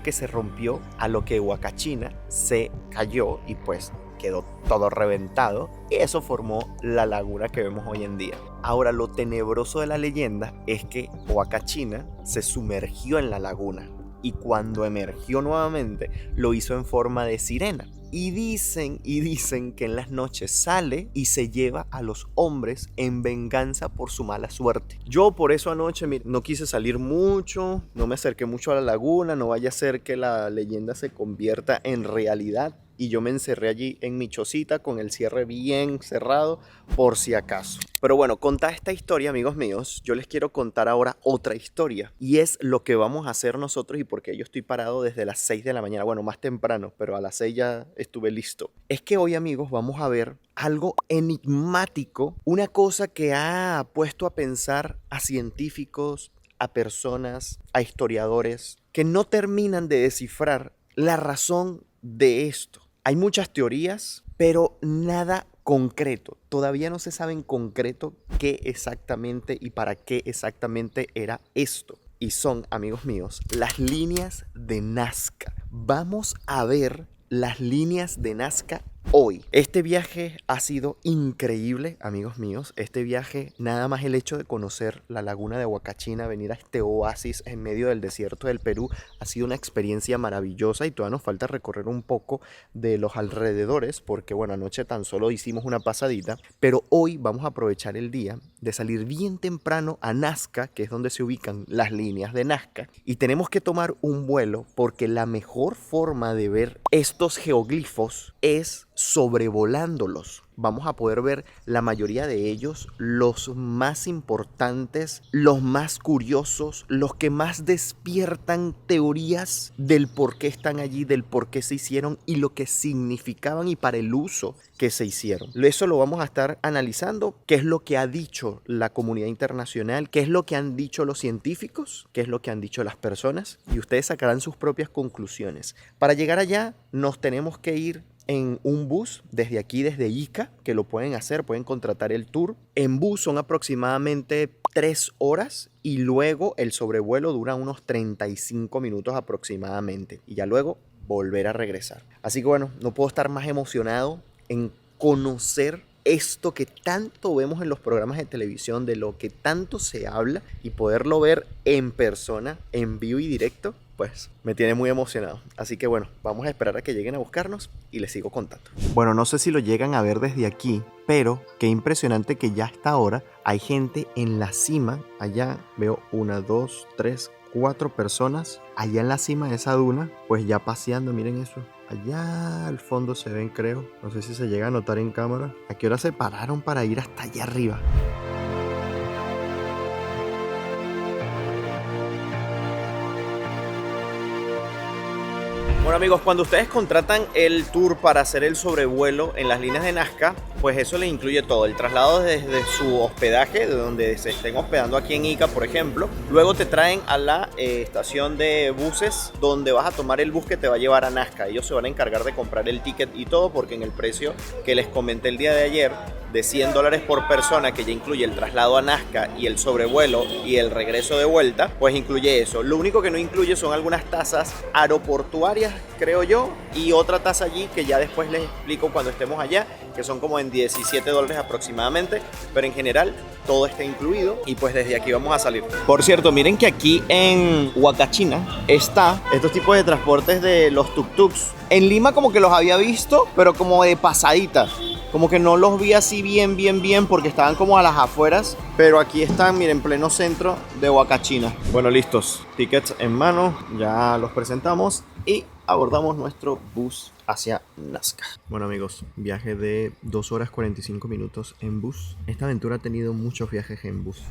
Speaker 2: que se rompió a lo que Huacachina se cayó y pues quedó todo reventado, y eso formó la laguna que vemos hoy en día. Ahora, lo tenebroso de la leyenda es que Huacachina se sumergió en la laguna, y cuando emergió nuevamente lo hizo en forma de sirena. Y dicen que en las noches sale y se lleva a los hombres en venganza por su mala suerte. Yo por eso anoche no quise salir mucho, no me acerqué mucho a la laguna, no vaya a ser que la leyenda se convierta en realidad y yo me encerré allí en mi chocita con el cierre bien cerrado por si acaso. Pero bueno, contada esta historia, amigos míos, yo les quiero contar ahora otra historia y es lo que vamos a hacer nosotros y por qué yo estoy parado desde las 6 de la mañana, bueno, más temprano, pero a las 6 ya estuve listo. Es que hoy, amigos, vamos a ver algo enigmático, una cosa que ha puesto a pensar a científicos, a personas, a historiadores, que no terminan de descifrar la razón de esto. Hay muchas teorías, pero nada concreto. Todavía no se sabe en concreto qué exactamente y para qué exactamente era esto. Y son, amigos míos, las líneas de Nazca. Vamos a ver las líneas de Nazca hoy. Este viaje ha sido increíble, amigos míos. Este viaje, nada más el hecho de conocer la laguna de Huacachina, venir a este oasis en medio del desierto del Perú, ha sido una experiencia maravillosa y todavía nos falta recorrer un poco de los alrededores porque, bueno, anoche tan solo hicimos una pasadita, pero hoy vamos a aprovechar el día de salir bien temprano a Nazca, que es donde se ubican las líneas de Nazca, y tenemos que tomar un vuelo porque la mejor forma de ver estos geoglifos es sobrevolándolos. Vamos a poder ver la mayoría de ellos, los más importantes, los más curiosos, los que más despiertan teorías del por qué están allí, del por qué se hicieron y lo que significaban y para el uso que se hicieron. Eso lo vamos a estar analizando, qué es lo que ha dicho la comunidad internacional, qué es lo que han dicho los científicos, qué es lo que han dicho las personas y ustedes sacarán sus propias conclusiones. Para llegar allá nos tenemos que ir en un bus desde aquí, desde Ica, que lo pueden hacer, pueden contratar el tour. En bus son aproximadamente 3 horas y luego el sobrevuelo dura unos 35 minutos aproximadamente y ya luego volver a regresar. Así que bueno, no puedo estar más emocionado en conocer esto que tanto vemos en los programas de televisión, de lo que tanto se habla y poderlo ver en persona, en vivo y directo, pues me tiene muy emocionado. Así que bueno, vamos a esperar a que lleguen a buscarnos y les sigo contando. Bueno, no sé si lo llegan a ver desde aquí, pero qué impresionante que ya hasta ahora hay gente en la cima. Allá veo 1, 2, 3, 4 personas allá en la cima de esa duna, pues ya paseando, miren eso. Allá al fondo se ven, creo. No sé si se llega a notar en cámara. ¿A qué hora se pararon para ir hasta allá arriba?
Speaker 1: Bueno, amigos, cuando ustedes contratan el tour para hacer el sobrevuelo en las líneas de Nazca, pues eso les incluye todo, el traslado desde su hospedaje, de donde se estén hospedando aquí en Ica, por ejemplo. Luego te traen a la estación de buses, donde vas a tomar el bus que te va a llevar a Nazca. Ellos se van a encargar de comprar el ticket y todo, porque en el precio que les comenté el día de ayer, de $100 por persona, que ya incluye el traslado a Nazca y el sobrevuelo y el regreso de vuelta, pues incluye eso. Lo único que no incluye son algunas tasas aeroportuarias, creo yo, y otra tasa allí que ya después les explico cuando estemos allá, que son como en $17 aproximadamente, pero en general todo está incluido y pues desde aquí vamos a salir. Por cierto, miren que aquí en Huacachina está estos tipos de transportes de los tuk-tuks. En Lima como que los había visto, pero como de pasadita. Como que no los vi así bien porque estaban como a las afueras, pero aquí están, miren, en pleno centro de Huacachina. Bueno, listos, tickets en mano, ya los presentamos y abordamos nuestro bus hacia Nazca. Bueno, amigos, viaje de 2 horas 45 minutos en bus. Esta aventura ha tenido muchos viajes en bus.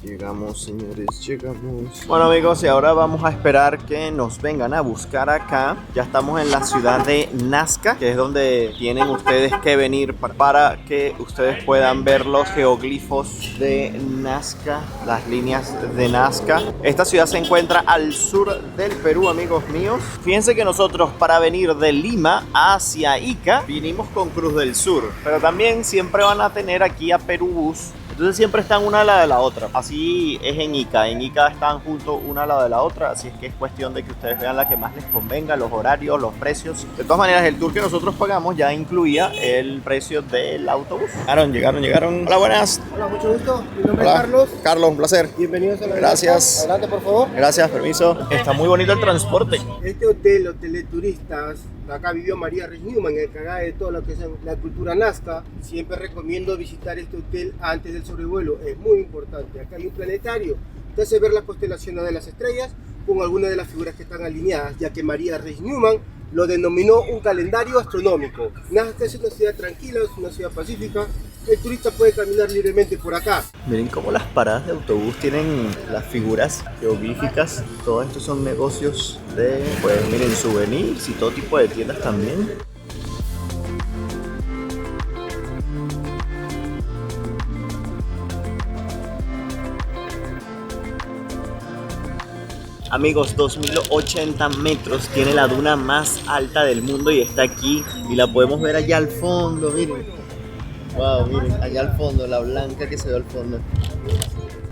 Speaker 1: Llegamos, señores, llegamos. Bueno, amigos, y ahora vamos a esperar que nos vengan a buscar acá. Ya estamos en la ciudad de Nazca, que es donde tienen ustedes que venir para que ustedes puedan ver los geoglifos de Nazca, las líneas de Nazca. Esta ciudad se encuentra al sur del Perú, amigos míos. Fíjense que nosotros, para venir de Lima hacia Ica, vinimos con Cruz del Sur, pero también siempre van a tener aquí a Perubús. Entonces siempre están una al lado de la otra. Así es en Ica. En Ica están juntos una al lado de la otra. Así es que es cuestión de que ustedes vean la que más les convenga, los horarios, los precios. De todas maneras, el tour que nosotros pagamos ya incluía el precio del autobús. Llegaron. Hola, buenas.
Speaker 5: Hola, mucho gusto. Mi nombre es Carlos.
Speaker 1: Carlos, un placer.
Speaker 5: Bienvenidos a la
Speaker 1: Gracias.
Speaker 5: Adelante, por favor.
Speaker 1: Gracias, permiso. Está muy bonito el transporte.
Speaker 5: Este hotel de turistas, Acá vivió María Reis Newman, encargada de toda lo que es la cultura Nazca. Siempre recomiendo visitar este hotel antes del sobrevuelo, es muy importante. Acá hay un planetario, te hace ver la constelación de las estrellas con algunas de las figuras que están alineadas, ya que María Reis Newman lo denominó un calendario astronómico. Nazca es una ciudad tranquila, es una ciudad pacífica. El turista puede caminar libremente por acá.
Speaker 1: Miren cómo las paradas de autobús tienen las figuras geoglíficas. Todos estos son negocios de, pues miren, souvenirs y todo tipo de tiendas también. Amigos, 2080 metros tiene la duna más alta del mundo y está aquí. Y la podemos ver allá al fondo, miren. Wow, miren, allá al fondo, la blanca que se ve al fondo.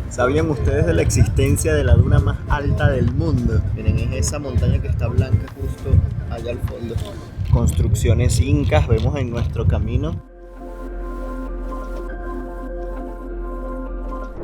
Speaker 1: ¿Sabían ustedes de la existencia de la duna más alta del mundo? Miren, es esa montaña que está blanca justo allá al fondo. Construcciones incas vemos en nuestro camino.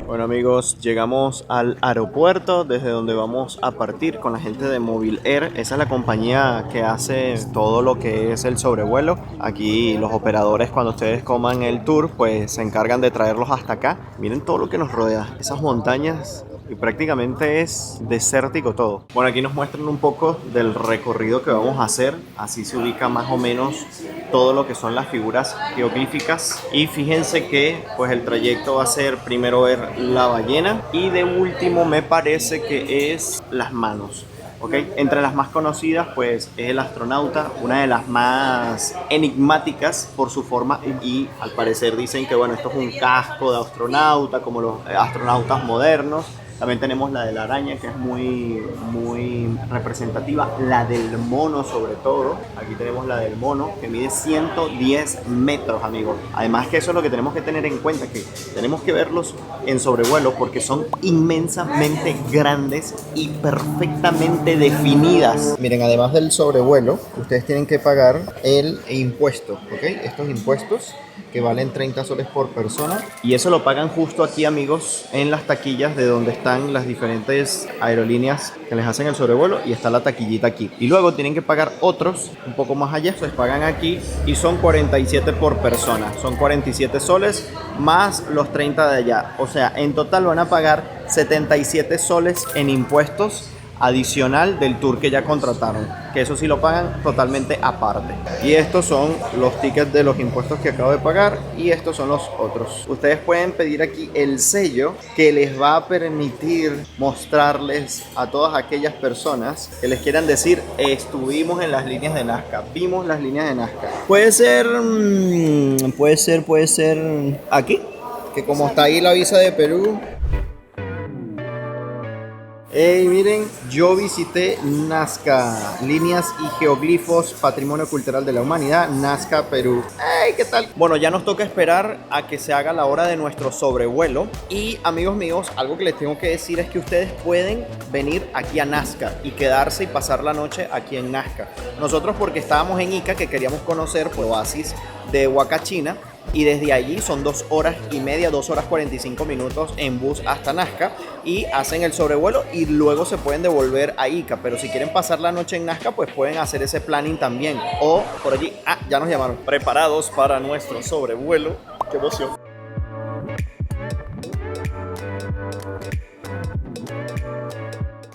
Speaker 1: Bueno amigos, llegamos al aeropuerto desde donde vamos a partir con la gente de Movil Air. Esa es la compañía que hace todo lo que es el sobrevuelo. Aquí los operadores, cuando ustedes coman el tour, pues se encargan de traerlos hasta acá. Miren todo lo que nos rodea, esas montañas, y prácticamente es desértico todo. Bueno, aquí nos muestran un poco del recorrido que vamos a hacer. Así se ubica más o menos todo lo que son las figuras geoglíficas. Y fíjense que pues el trayecto va a ser primero ver la ballena y de último me parece que es las manos. ¿Okay? Entre las más conocidas pues es el astronauta, una de las más enigmáticas por su forma, y al parecer dicen que bueno, esto es un casco de astronauta como los astronautas modernos. También tenemos la de la araña, que es muy representativa. La del mono, sobre todo. Aquí tenemos la del mono, que mide 110 metros, amigos. Además que eso es lo que tenemos que tener en cuenta, que tenemos que verlos en sobrevuelo porque son inmensamente grandes y perfectamente definidas. Miren, además del sobrevuelo, ustedes tienen que pagar el impuesto, ¿ok? Estos impuestos que valen 30 soles por persona, y eso lo pagan justo aquí, amigos, en las taquillas de donde están las diferentes aerolíneas que les hacen el sobrevuelo, y está la taquillita aquí. Y luego tienen que pagar otros un poco más allá, pues pagan aquí y son 47 por persona, son 47 soles más los 30 de allá. O sea, en total van a pagar 77 soles en impuestos adicional del tour que ya contrataron, que eso sí lo pagan totalmente aparte. Y estos son los tickets de los impuestos que acabo de pagar, y estos son los otros. Ustedes pueden pedir aquí el sello que les va a permitir mostrarles a todas aquellas personas que les quieran decir: estuvimos en las líneas de Nazca, vimos las líneas de Nazca. Puede ser aquí, que como está ahí la visa de Perú. Hey, miren, yo visité Nazca, líneas y geoglifos, patrimonio cultural de la humanidad, Nazca, Perú. Hey, ¿qué tal? Bueno, ya nos toca esperar a que se haga la hora de nuestro sobrevuelo. Y amigos míos, algo que les tengo que decir es que ustedes pueden venir aquí a Nazca y quedarse y pasar la noche aquí en Nazca. Nosotros, porque estábamos en Ica, que queríamos conocer el oasis de Huacachina, y desde allí son 2 horas y media, 2 horas 45 minutos en bus hasta Nazca, y hacen el sobrevuelo y luego se pueden devolver a Ica. Pero si quieren pasar la noche en Nazca, pues pueden hacer ese planning también. O por allí, ya nos llamaron. Preparados para nuestro sobrevuelo. ¡Qué emoción!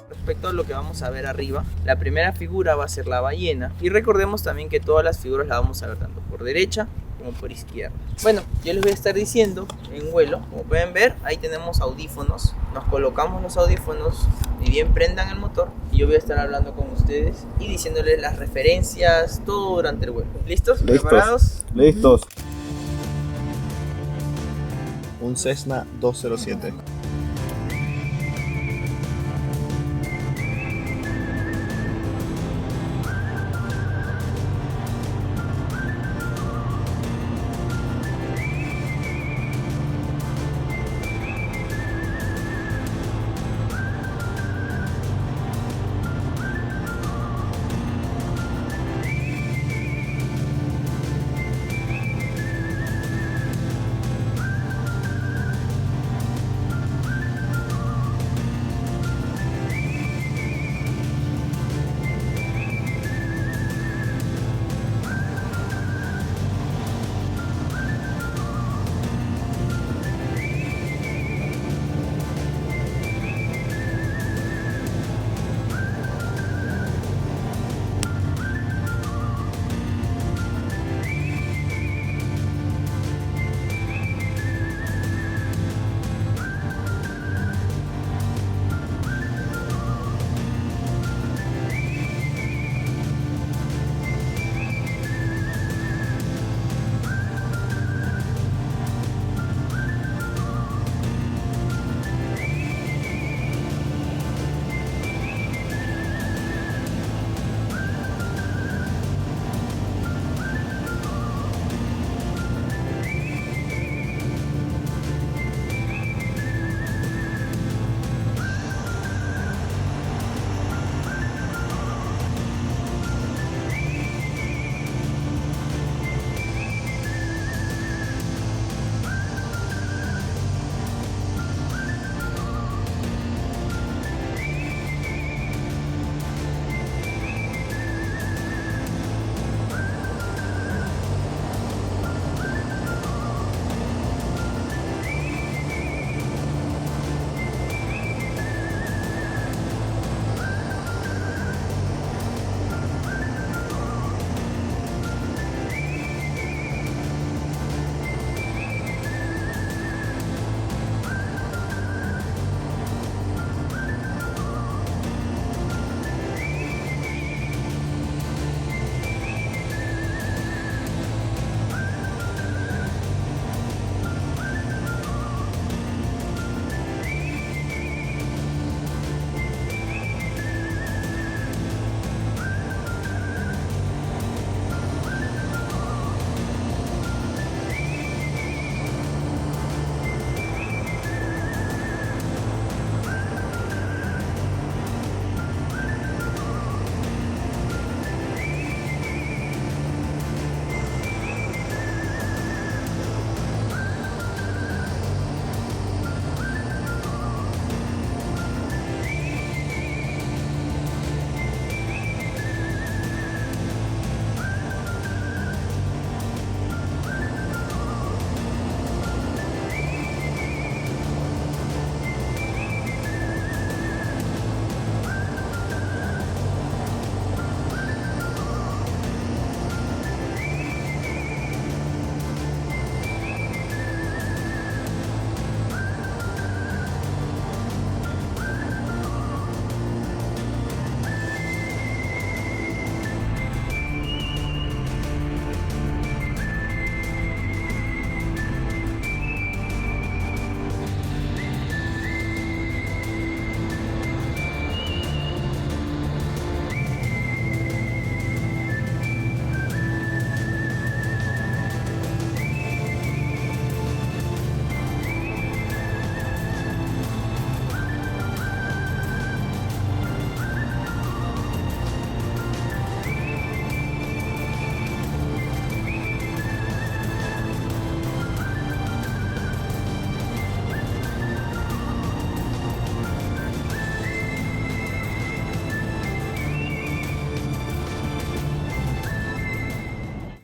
Speaker 3: Respecto a lo que vamos a ver arriba, la primera figura va a ser la ballena, y recordemos también que todas las figuras las vamos a ver tanto por derecha como por izquierda. Bueno, yo les voy a estar diciendo en vuelo. Como pueden ver, ahí tenemos audífonos. Nos colocamos los audífonos y bien prendan el motor, y yo voy a estar hablando con ustedes y diciéndoles las referencias, todo durante el vuelo. ¿Listos? ¿Preparados?
Speaker 1: Listos. Un Cessna 207.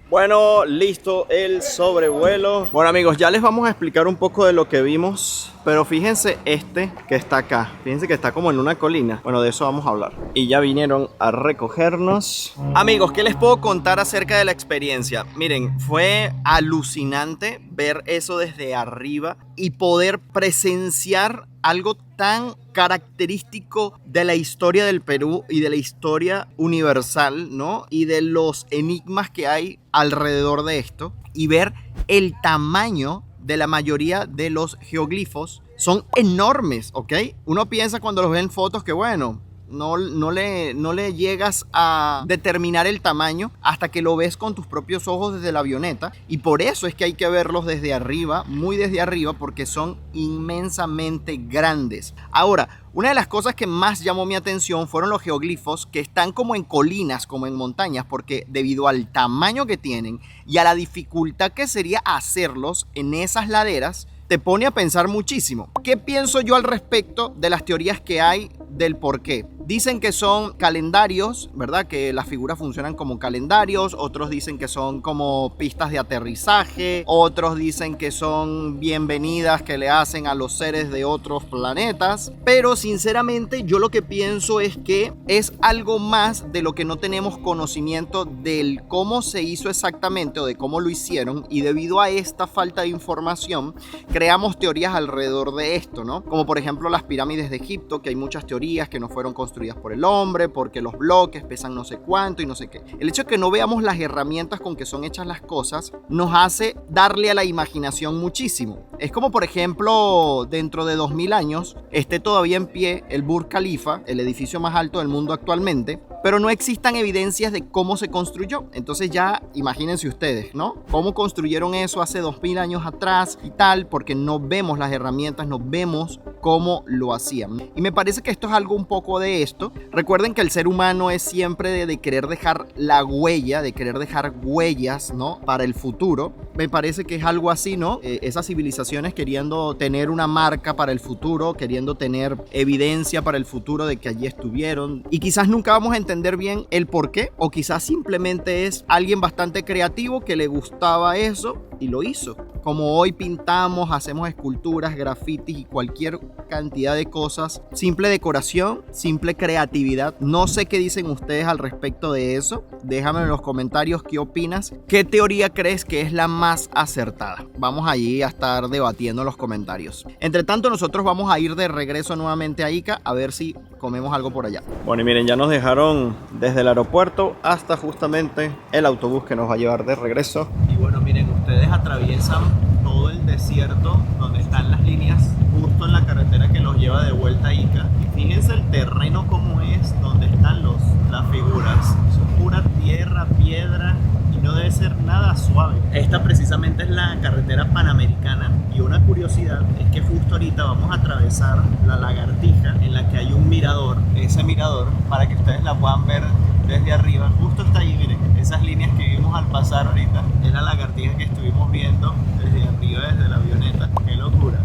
Speaker 2: Bueno, listo el sobrevuelo. Bueno amigos, ya les vamos a explicar un poco de lo que vimos. Pero fíjense este que está acá. Fíjense que está como en una colina. Bueno, de eso vamos a hablar. Y ya vinieron a recogernos. Amigos, ¿qué les puedo contar acerca de la experiencia? Miren, fue alucinante ver eso desde arriba y poder presenciar algo tan característico de la historia del Perú y de la historia universal, ¿no? Y de los enigmas que hay alrededor de esto. Y ver el tamaño de la mayoría de los geoglifos. Son enormes, ¿ok? Uno piensa cuando los ve en fotos que bueno, no le llegas a determinar el tamaño hasta que lo ves con tus propios ojos desde la avioneta. Y por eso es que hay que verlos desde arriba, muy desde arriba, porque son inmensamente grandes. Ahora, una de las cosas que más llamó mi atención fueron los geoglifos que están como en colinas, como en montañas, porque debido al tamaño que tienen y a la dificultad que sería hacerlos en esas laderas, te pone a pensar muchísimo. ¿Qué pienso yo al respecto de las teorías que hay del por qué? Dicen que son calendarios, ¿verdad? Que las figuras funcionan como calendarios. Otros dicen que son como pistas de aterrizaje. Otros dicen que son bienvenidas que le hacen a los seres de otros planetas. Pero sinceramente yo lo que pienso es que es algo más de lo que no tenemos conocimiento del cómo se hizo exactamente o de cómo lo hicieron. Y debido a esta falta de información, creamos teorías alrededor de esto, ¿no? Como por ejemplo las pirámides de Egipto, que hay muchas teorías que no fueron construidas por el hombre, porque los bloques pesan no sé cuánto y no sé qué. El hecho de que no veamos las herramientas con que son hechas las cosas nos hace darle a la imaginación muchísimo. Es como por ejemplo dentro de 2000 años esté todavía en pie el Burj Khalifa, el edificio más alto del mundo actualmente, pero no existan evidencias de cómo se construyó. Entonces ya imagínense ustedes, ¿no? Cómo construyeron eso hace 2000 años atrás y tal, porque no vemos las herramientas, no vemos cómo lo hacían. Y me parece que esto es algo un poco de esto. Recuerden que el ser humano es siempre de querer dejar la huella, de querer dejar huellas, ¿no? Para el futuro. Me parece que es algo así, ¿no? Esas civilizaciones queriendo tener una marca para el futuro, queriendo tener evidencia para el futuro de que allí estuvieron. Y quizás nunca vamos a entender bien el por qué, o quizás simplemente es alguien bastante creativo que le gustaba eso y lo hizo. Como hoy pintamos, hacemos esculturas, grafitis y cualquier cantidad de cosas. Simple decoración, simple creatividad. No sé qué dicen ustedes al respecto de eso. Déjame en los comentarios qué opinas. ¿Qué teoría crees que es la más acertada? Vamos allí a estar debatiendo en los comentarios. Entre tanto, nosotros vamos a ir de regreso nuevamente a Ica a ver si comemos algo por allá. Bueno, y miren, ya nos dejaron desde el aeropuerto hasta justamente el autobús que nos va a llevar de regreso.
Speaker 1: Y bueno, miren, ustedes atraviesan todo el desierto donde están las líneas justo en la carretera que los lleva de vuelta a Ica. Y fíjense el terreno como es, donde están las figuras. Son pura tierra, piedra y no debe ser nada suave. Esta precisamente es la carretera panamericana y una curiosidad es que justo ahorita vamos a atravesar la Lagartija en la que hay un mirador. Ese mirador, para que ustedes la puedan ver desde arriba, justo está ahí, miren, esas líneas que vimos al pasar ahorita es la Lagartija que estuvimos viendo desde arriba, desde la avioneta. ¡Qué locura!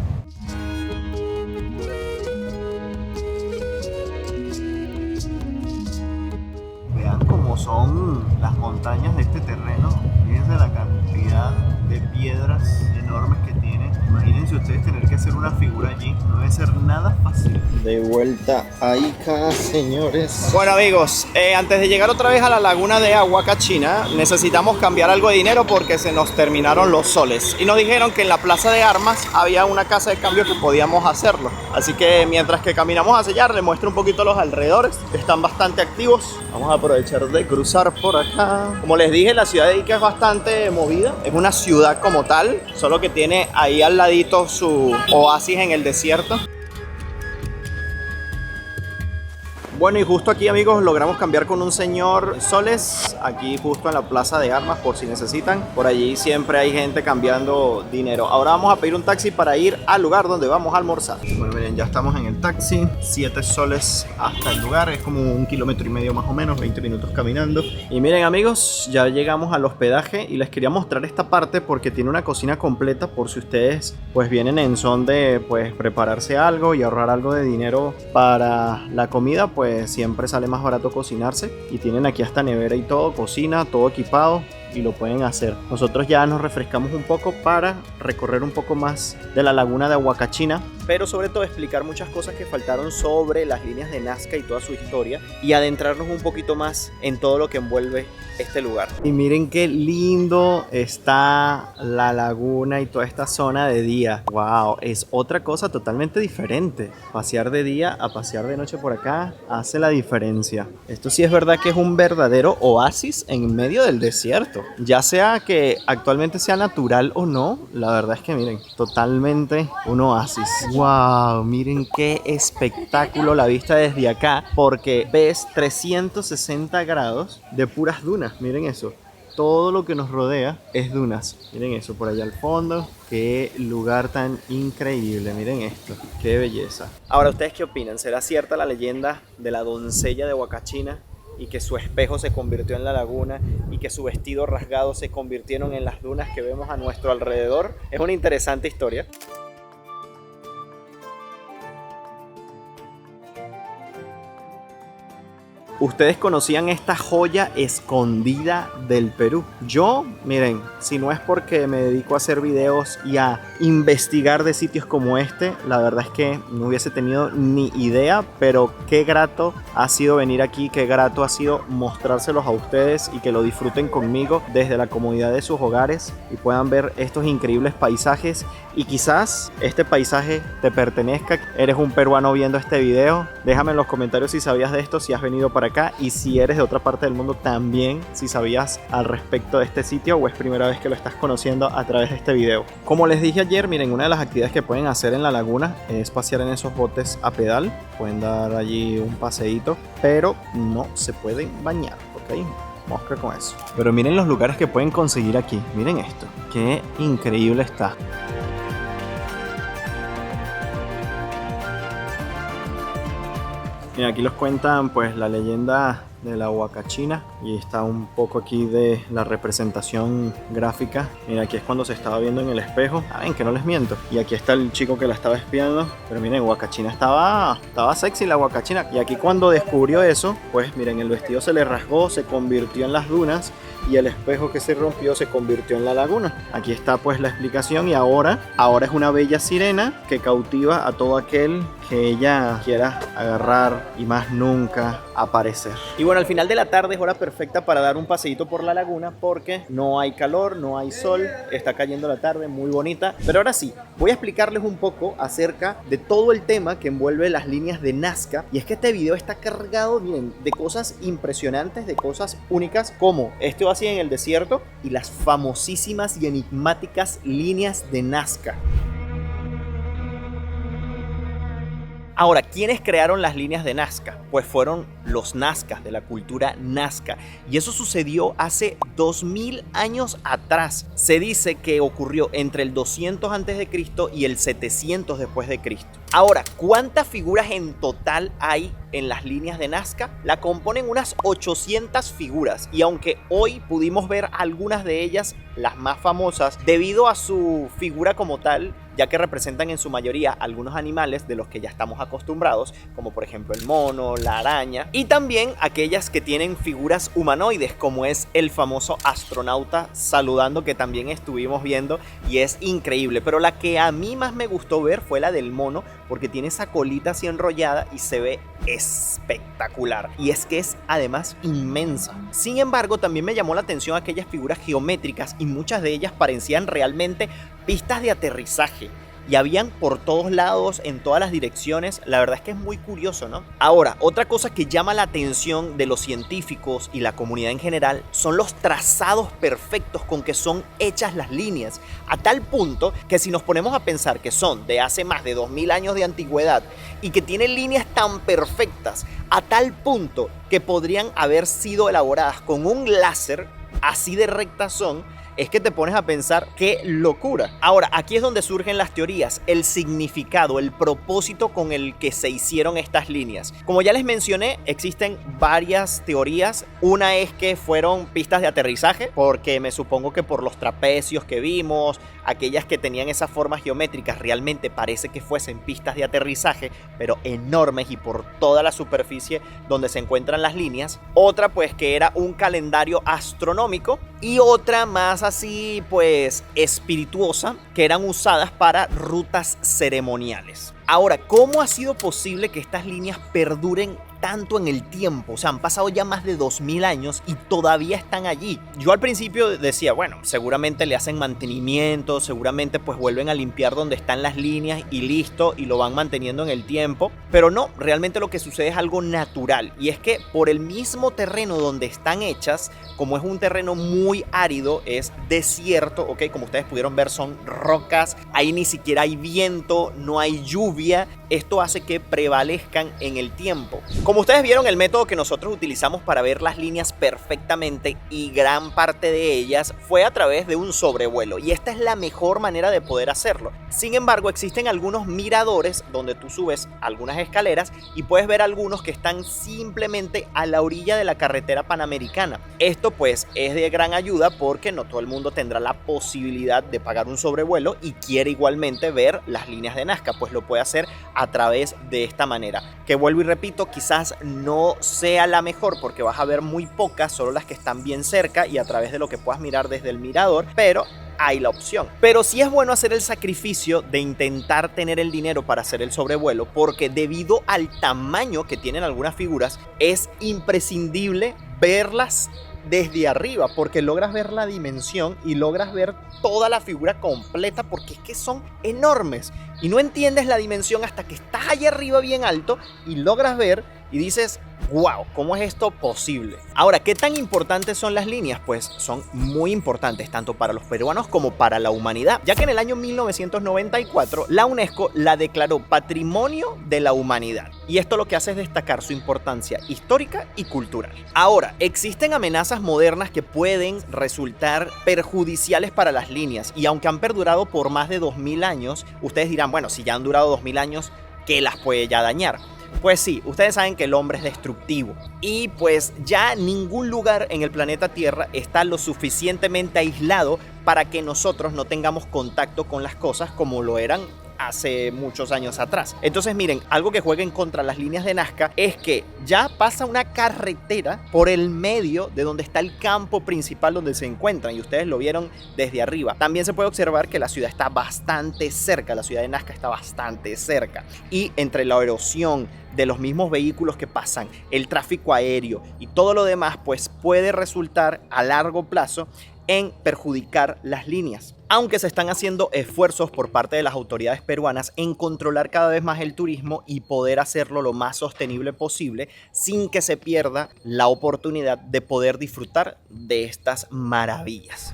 Speaker 1: Vean cómo son las montañas de este terreno. Fíjense la cantidad de piedras enormes que tiene. Imagínense ustedes tener que hacer una figura allí. No debe ser nada fácil.
Speaker 2: De vuelta a Ica, señores. Bueno amigos, antes de llegar otra vez a la laguna de Huacachina, necesitamos cambiar algo de dinero porque se nos terminaron los soles. Y nos dijeron que en la plaza de armas había una casa de cambio que podíamos hacerlo. Así que mientras que caminamos hacia allá, les muestro un poquito los alrededores. Están bastante activos. Vamos a aprovechar de cruzar por acá. Como les dije, la ciudad de Ica es bastante movida. Es una ciudad como tal, solo que tiene ahí al ladito su oasis en el desierto. Bueno, y justo aquí, amigos, logramos cambiar con un señor soles, aquí justo en la plaza de armas, por si necesitan. Por allí siempre hay gente cambiando dinero. Ahora vamos a pedir un taxi para ir al lugar donde vamos a almorzar. Bueno, miren, ya estamos en el taxi, 7 soles hasta el lugar, es como 1,5 kilómetros más o menos, 20 minutos caminando. Y miren, amigos, ya llegamos al hospedaje y les quería mostrar esta parte porque tiene una cocina completa por si ustedes pues vienen en son de pues prepararse algo y ahorrar algo de dinero para la comida, pues siempre sale más barato cocinarse. Y tienen aquí hasta nevera y todo, cocina, todo equipado. y lo pueden hacer. Nosotros ya nos refrescamos un poco para recorrer un poco más de la laguna de Huacachina, pero sobre todo explicar muchas cosas que faltaron sobre las líneas de Nazca y toda su historia y adentrarnos un poquito más en todo lo que envuelve este lugar. Y miren qué lindo está la laguna y toda esta zona de día. Wow, es otra cosa totalmente diferente. Pasear de día a pasear de noche por acá hace la diferencia. Esto sí es verdad que es un verdadero oasis en medio del desierto. Ya sea que actualmente sea natural o no, la verdad es que miren, totalmente un oasis. Wow, miren qué espectáculo la vista desde acá, porque ves 360 grados de puras dunas. Miren eso. Todo lo que nos rodea es dunas. Miren eso por allá al fondo. Qué lugar tan increíble. Miren esto. Qué belleza. Ahora, ¿ustedes qué opinan? ¿Será cierta la leyenda de la doncella de Huacachina y que su espejo se convirtió en la laguna y que su vestido rasgado se convirtieron en las dunas que vemos a nuestro alrededor? Es una interesante historia. ¿Ustedes conocían esta joya escondida del Perú? Yo, miren, si no es porque me dedico a hacer videos y a investigar de sitios como este, la verdad es que no hubiese tenido ni idea, pero qué grato ha sido venir aquí, qué grato ha sido mostrárselos a ustedes y que lo disfruten conmigo desde la comodidad de sus hogares y puedan ver estos increíbles paisajes. Y quizás este paisaje te pertenezca, eres un peruano viendo este video. Déjame en los comentarios si sabías de esto, si has venido para acá, y si eres de otra parte del mundo también, si sabías al respecto de este sitio o es primera vez que lo estás conociendo a través de este video. Como les dije ayer, miren, una de las actividades que pueden hacer en la laguna es pasear en esos botes a pedal. Pueden dar allí un paseíto, pero no se pueden bañar, ¿ok? Mosca con eso. Pero miren los lugares que pueden conseguir aquí. Miren esto, qué increíble está. Mira, aquí los cuentan pues la leyenda de la Huacachina y está un poco aquí de la representación gráfica. Mira, aquí es cuando se estaba viendo en el espejo. Ven que no les miento. Y aquí está el chico que la estaba espiando. Pero miren, Huacachina estaba sexy la Huacachina. Y aquí cuando descubrió eso, pues miren, el vestido se le rasgó, se convirtió en las dunas y el espejo que se rompió se convirtió en la laguna. Aquí está pues la explicación y ahora es una bella sirena que cautiva a todo aquel que ella quiera agarrar y más nunca aparecer. Y bueno, al final de la tarde es hora perfecta para dar un paseíto por la laguna porque no hay calor, no hay sol, está cayendo la tarde, muy bonita. Pero ahora sí, voy a explicarles un poco acerca de todo el tema que envuelve las líneas de Nazca. Y es que este video está cargado, bien, de cosas impresionantes, de cosas únicas como este oasis en el desierto y las famosísimas y enigmáticas líneas de Nazca. Ahora, ¿quiénes crearon las líneas de Nazca? Pues fueron los nazcas, de la cultura nazca. Y eso sucedió hace 2000 años atrás. Se dice que ocurrió entre el 200 a.C. y el 700 después de Cristo. Ahora, ¿cuántas figuras en total hay en las líneas de Nazca? La componen unas 800 figuras. Y aunque hoy pudimos ver algunas de ellas, las más famosas, debido a su figura como tal, ya que representan en su mayoría algunos animales de los que ya estamos acostumbrados, como por ejemplo el mono, la araña, y también aquellas que tienen figuras humanoides, como es el famoso astronauta saludando, que también estuvimos viendo y es increíble. Pero la que a mí más me gustó ver fue la del mono, porque tiene esa colita así enrollada y se ve espectacular, y es que es además inmensa. Sin embargo, también me llamó la atención aquellas figuras geométricas y muchas de ellas parecían realmente pistas de aterrizaje y habían por todos lados, en todas las direcciones. La verdad es que es muy curioso, ¿no? Ahora, otra cosa que llama la atención de los científicos y la comunidad en general son los trazados perfectos con que son hechas las líneas, a tal punto que si nos ponemos a pensar que son de hace más de 2000 años de antigüedad y que tienen líneas tan perfectas, a tal punto que podrían haber sido elaboradas con un láser, así de rectas son, es que te pones a pensar qué locura. Ahora, aquí es donde surgen las teorías, el significado, el propósito con el que se hicieron estas líneas. Como ya les mencioné, existen varias teorías. Una es que fueron pistas de aterrizaje, porque me supongo que por los trapecios que vimos, aquellas que tenían esas formas geométricas, realmente parece que fuesen pistas de aterrizaje, pero enormes y por toda la superficie donde se encuentran las líneas. Otra pues que era un calendario astronómico
Speaker 1: y otra más así pues espirituosa, que eran usadas para rutas ceremoniales. Ahora, ¿cómo ha sido posible que estas líneas perduren tanto en el tiempo? O sea, han pasado ya más de 2000 años y todavía están allí. Yo al principio decía, bueno, seguramente le hacen mantenimiento, seguramente pues vuelven a limpiar donde están las líneas y listo, y lo van manteniendo en el tiempo. Pero no, realmente lo que sucede es algo natural, y es que por el mismo terreno donde están hechas, como es un terreno muy árido, es desierto, ¿ok? Como ustedes pudieron ver, son rocas, ahí ni siquiera hay viento, no hay lluvia. Esto hace que prevalezcan en el tiempo. Como ustedes vieron, el método que nosotros utilizamos para ver las líneas perfectamente, y gran parte de ellas, fue a través de un sobrevuelo, y esta es la mejor manera de poder hacerlo. Sin embargo, existen algunos miradores donde tú subes algunas escaleras y puedes ver algunos que están simplemente a la orilla de la carretera panamericana. Esto pues es de gran ayuda porque no todo el mundo tendrá la posibilidad de pagar un sobrevuelo y quiere igualmente ver las líneas de Nazca, pues lo puede hacer a través de esta manera, que vuelvo y repito, quizás no sea la mejor porque vas a ver muy pocas, solo las que están bien cerca y a través de lo que puedas mirar desde el mirador, pero hay la opción. Pero sí es bueno hacer el sacrificio de intentar tener el dinero para hacer el sobrevuelo, porque debido al tamaño que tienen algunas figuras, es imprescindible verlas desde arriba, porque logras ver la dimensión y logras ver toda la figura completa, porque es que son enormes y no entiendes la dimensión hasta que estás allá arriba bien alto y logras ver y dices, wow, ¿cómo es esto posible? Ahora, ¿qué tan importantes son las líneas? Pues son muy importantes tanto para los peruanos como para la humanidad, ya que en el año 1994 la UNESCO la declaró Patrimonio de la Humanidad, y esto lo que hace es destacar su importancia histórica y cultural. Ahora, existen amenazas modernas que pueden resultar perjudiciales para las líneas, y aunque han perdurado por más de 2000 años, ustedes dirán, bueno, si ya han durado 2000 años, ¿qué las puede ya dañar? Pues sí, ustedes saben que el hombre es destructivo, y pues ya ningún lugar en el planeta Tierra está lo suficientemente aislado para que nosotros no tengamos contacto con las cosas como lo eran hace muchos años atrás. Entonces miren, algo que juega en contra las líneas de Nazca es que ya pasa una carretera por el medio de donde está el campo principal donde se encuentran, y ustedes lo vieron desde arriba. También se puede observar que la ciudad está bastante cerca, la ciudad de Nazca está bastante cerca, y entre la erosión de los mismos vehículos que pasan, el tráfico aéreo y todo lo demás, pues puede resultar a largo plazo en perjudicar las líneas. Aunque se están haciendo esfuerzos por parte de las autoridades peruanas en controlar cada vez más el turismo y poder hacerlo lo más sostenible posible sin que se pierda la oportunidad de poder disfrutar de estas maravillas.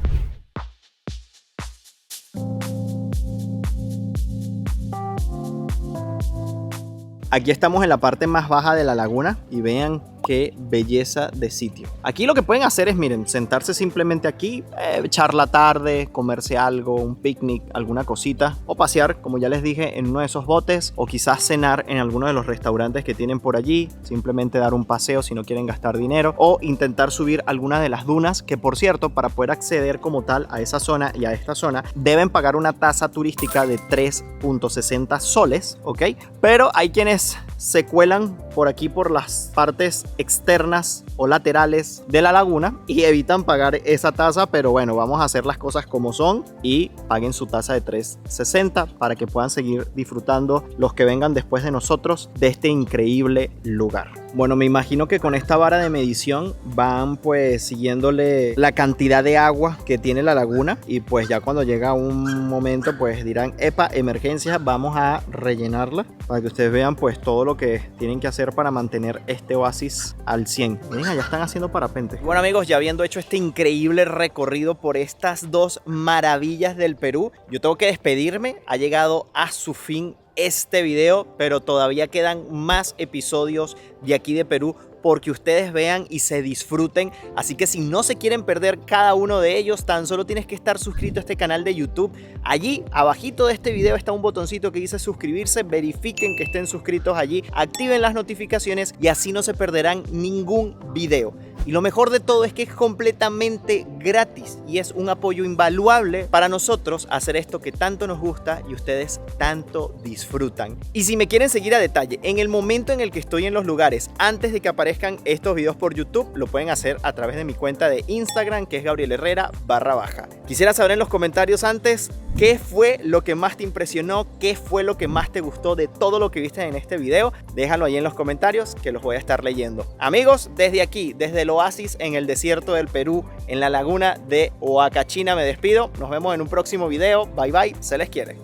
Speaker 1: Aquí estamos en la parte más baja de la laguna y vean qué belleza de sitio. Aquí lo que pueden hacer es, miren, sentarse simplemente aquí, echar la tarde, comerse algo, un picnic, alguna cosita, o pasear, como ya les dije, en uno de esos botes, o quizás cenar en alguno de los restaurantes que tienen por allí, simplemente dar un paseo si no quieren gastar dinero, o intentar subir alguna de las dunas, que por cierto, para poder acceder como tal a esa zona y a esta zona, deben pagar una tasa turística de 3.60 soles, ¿ok? Pero hay quienes se cuelan por aquí por las partes externas o laterales de la laguna y evitan pagar esa tasa, pero bueno, vamos a hacer las cosas como son y paguen su tasa de 3.60 para que puedan seguir disfrutando los que vengan después de nosotros de este increíble lugar. Bueno, me imagino que con esta vara de medición van pues siguiéndole la cantidad de agua que tiene la laguna, y pues ya cuando llega un momento pues dirán, epa, emergencia, vamos a rellenarla para que ustedes vean pues todo lo que tienen que hacer para mantener este oasis al 100. Miren, allá están haciendo parapente. Bueno amigos, ya habiendo hecho este increíble recorrido por estas dos maravillas del Perú, yo tengo que despedirme. Ha llegado a su fin este video, pero todavía quedan más episodios de aquí de Perú porque ustedes vean y se disfruten. Así que si no se quieren perder cada uno de ellos, tan solo tienes que estar suscrito a este canal de YouTube. Allí abajito de este video está un botoncito que dice suscribirse. Verifiquen que estén suscritos allí, activen las notificaciones y así no se perderán ningún video. Y lo mejor de todo es que es completamente gratis y es un apoyo invaluable para nosotros hacer esto que tanto nos gusta y ustedes tanto disfrutan. Y si me quieren seguir a detalle, en el momento en el que estoy en los lugares, antes de que aparezcan estos videos por YouTube, lo pueden hacer a través de mi cuenta de Instagram, que es Gabriel Herrera _. Quisiera saber en los comentarios antes qué fue lo que más te impresionó, qué fue lo que más te gustó de todo lo que viste en este video. Déjalo ahí en los comentarios que los voy a estar leyendo. Amigos, desde aquí, desde el oasis en el desierto del Perú, en la laguna de Huacachina, me despido. Nos vemos en un próximo video. Bye bye, se les quiere.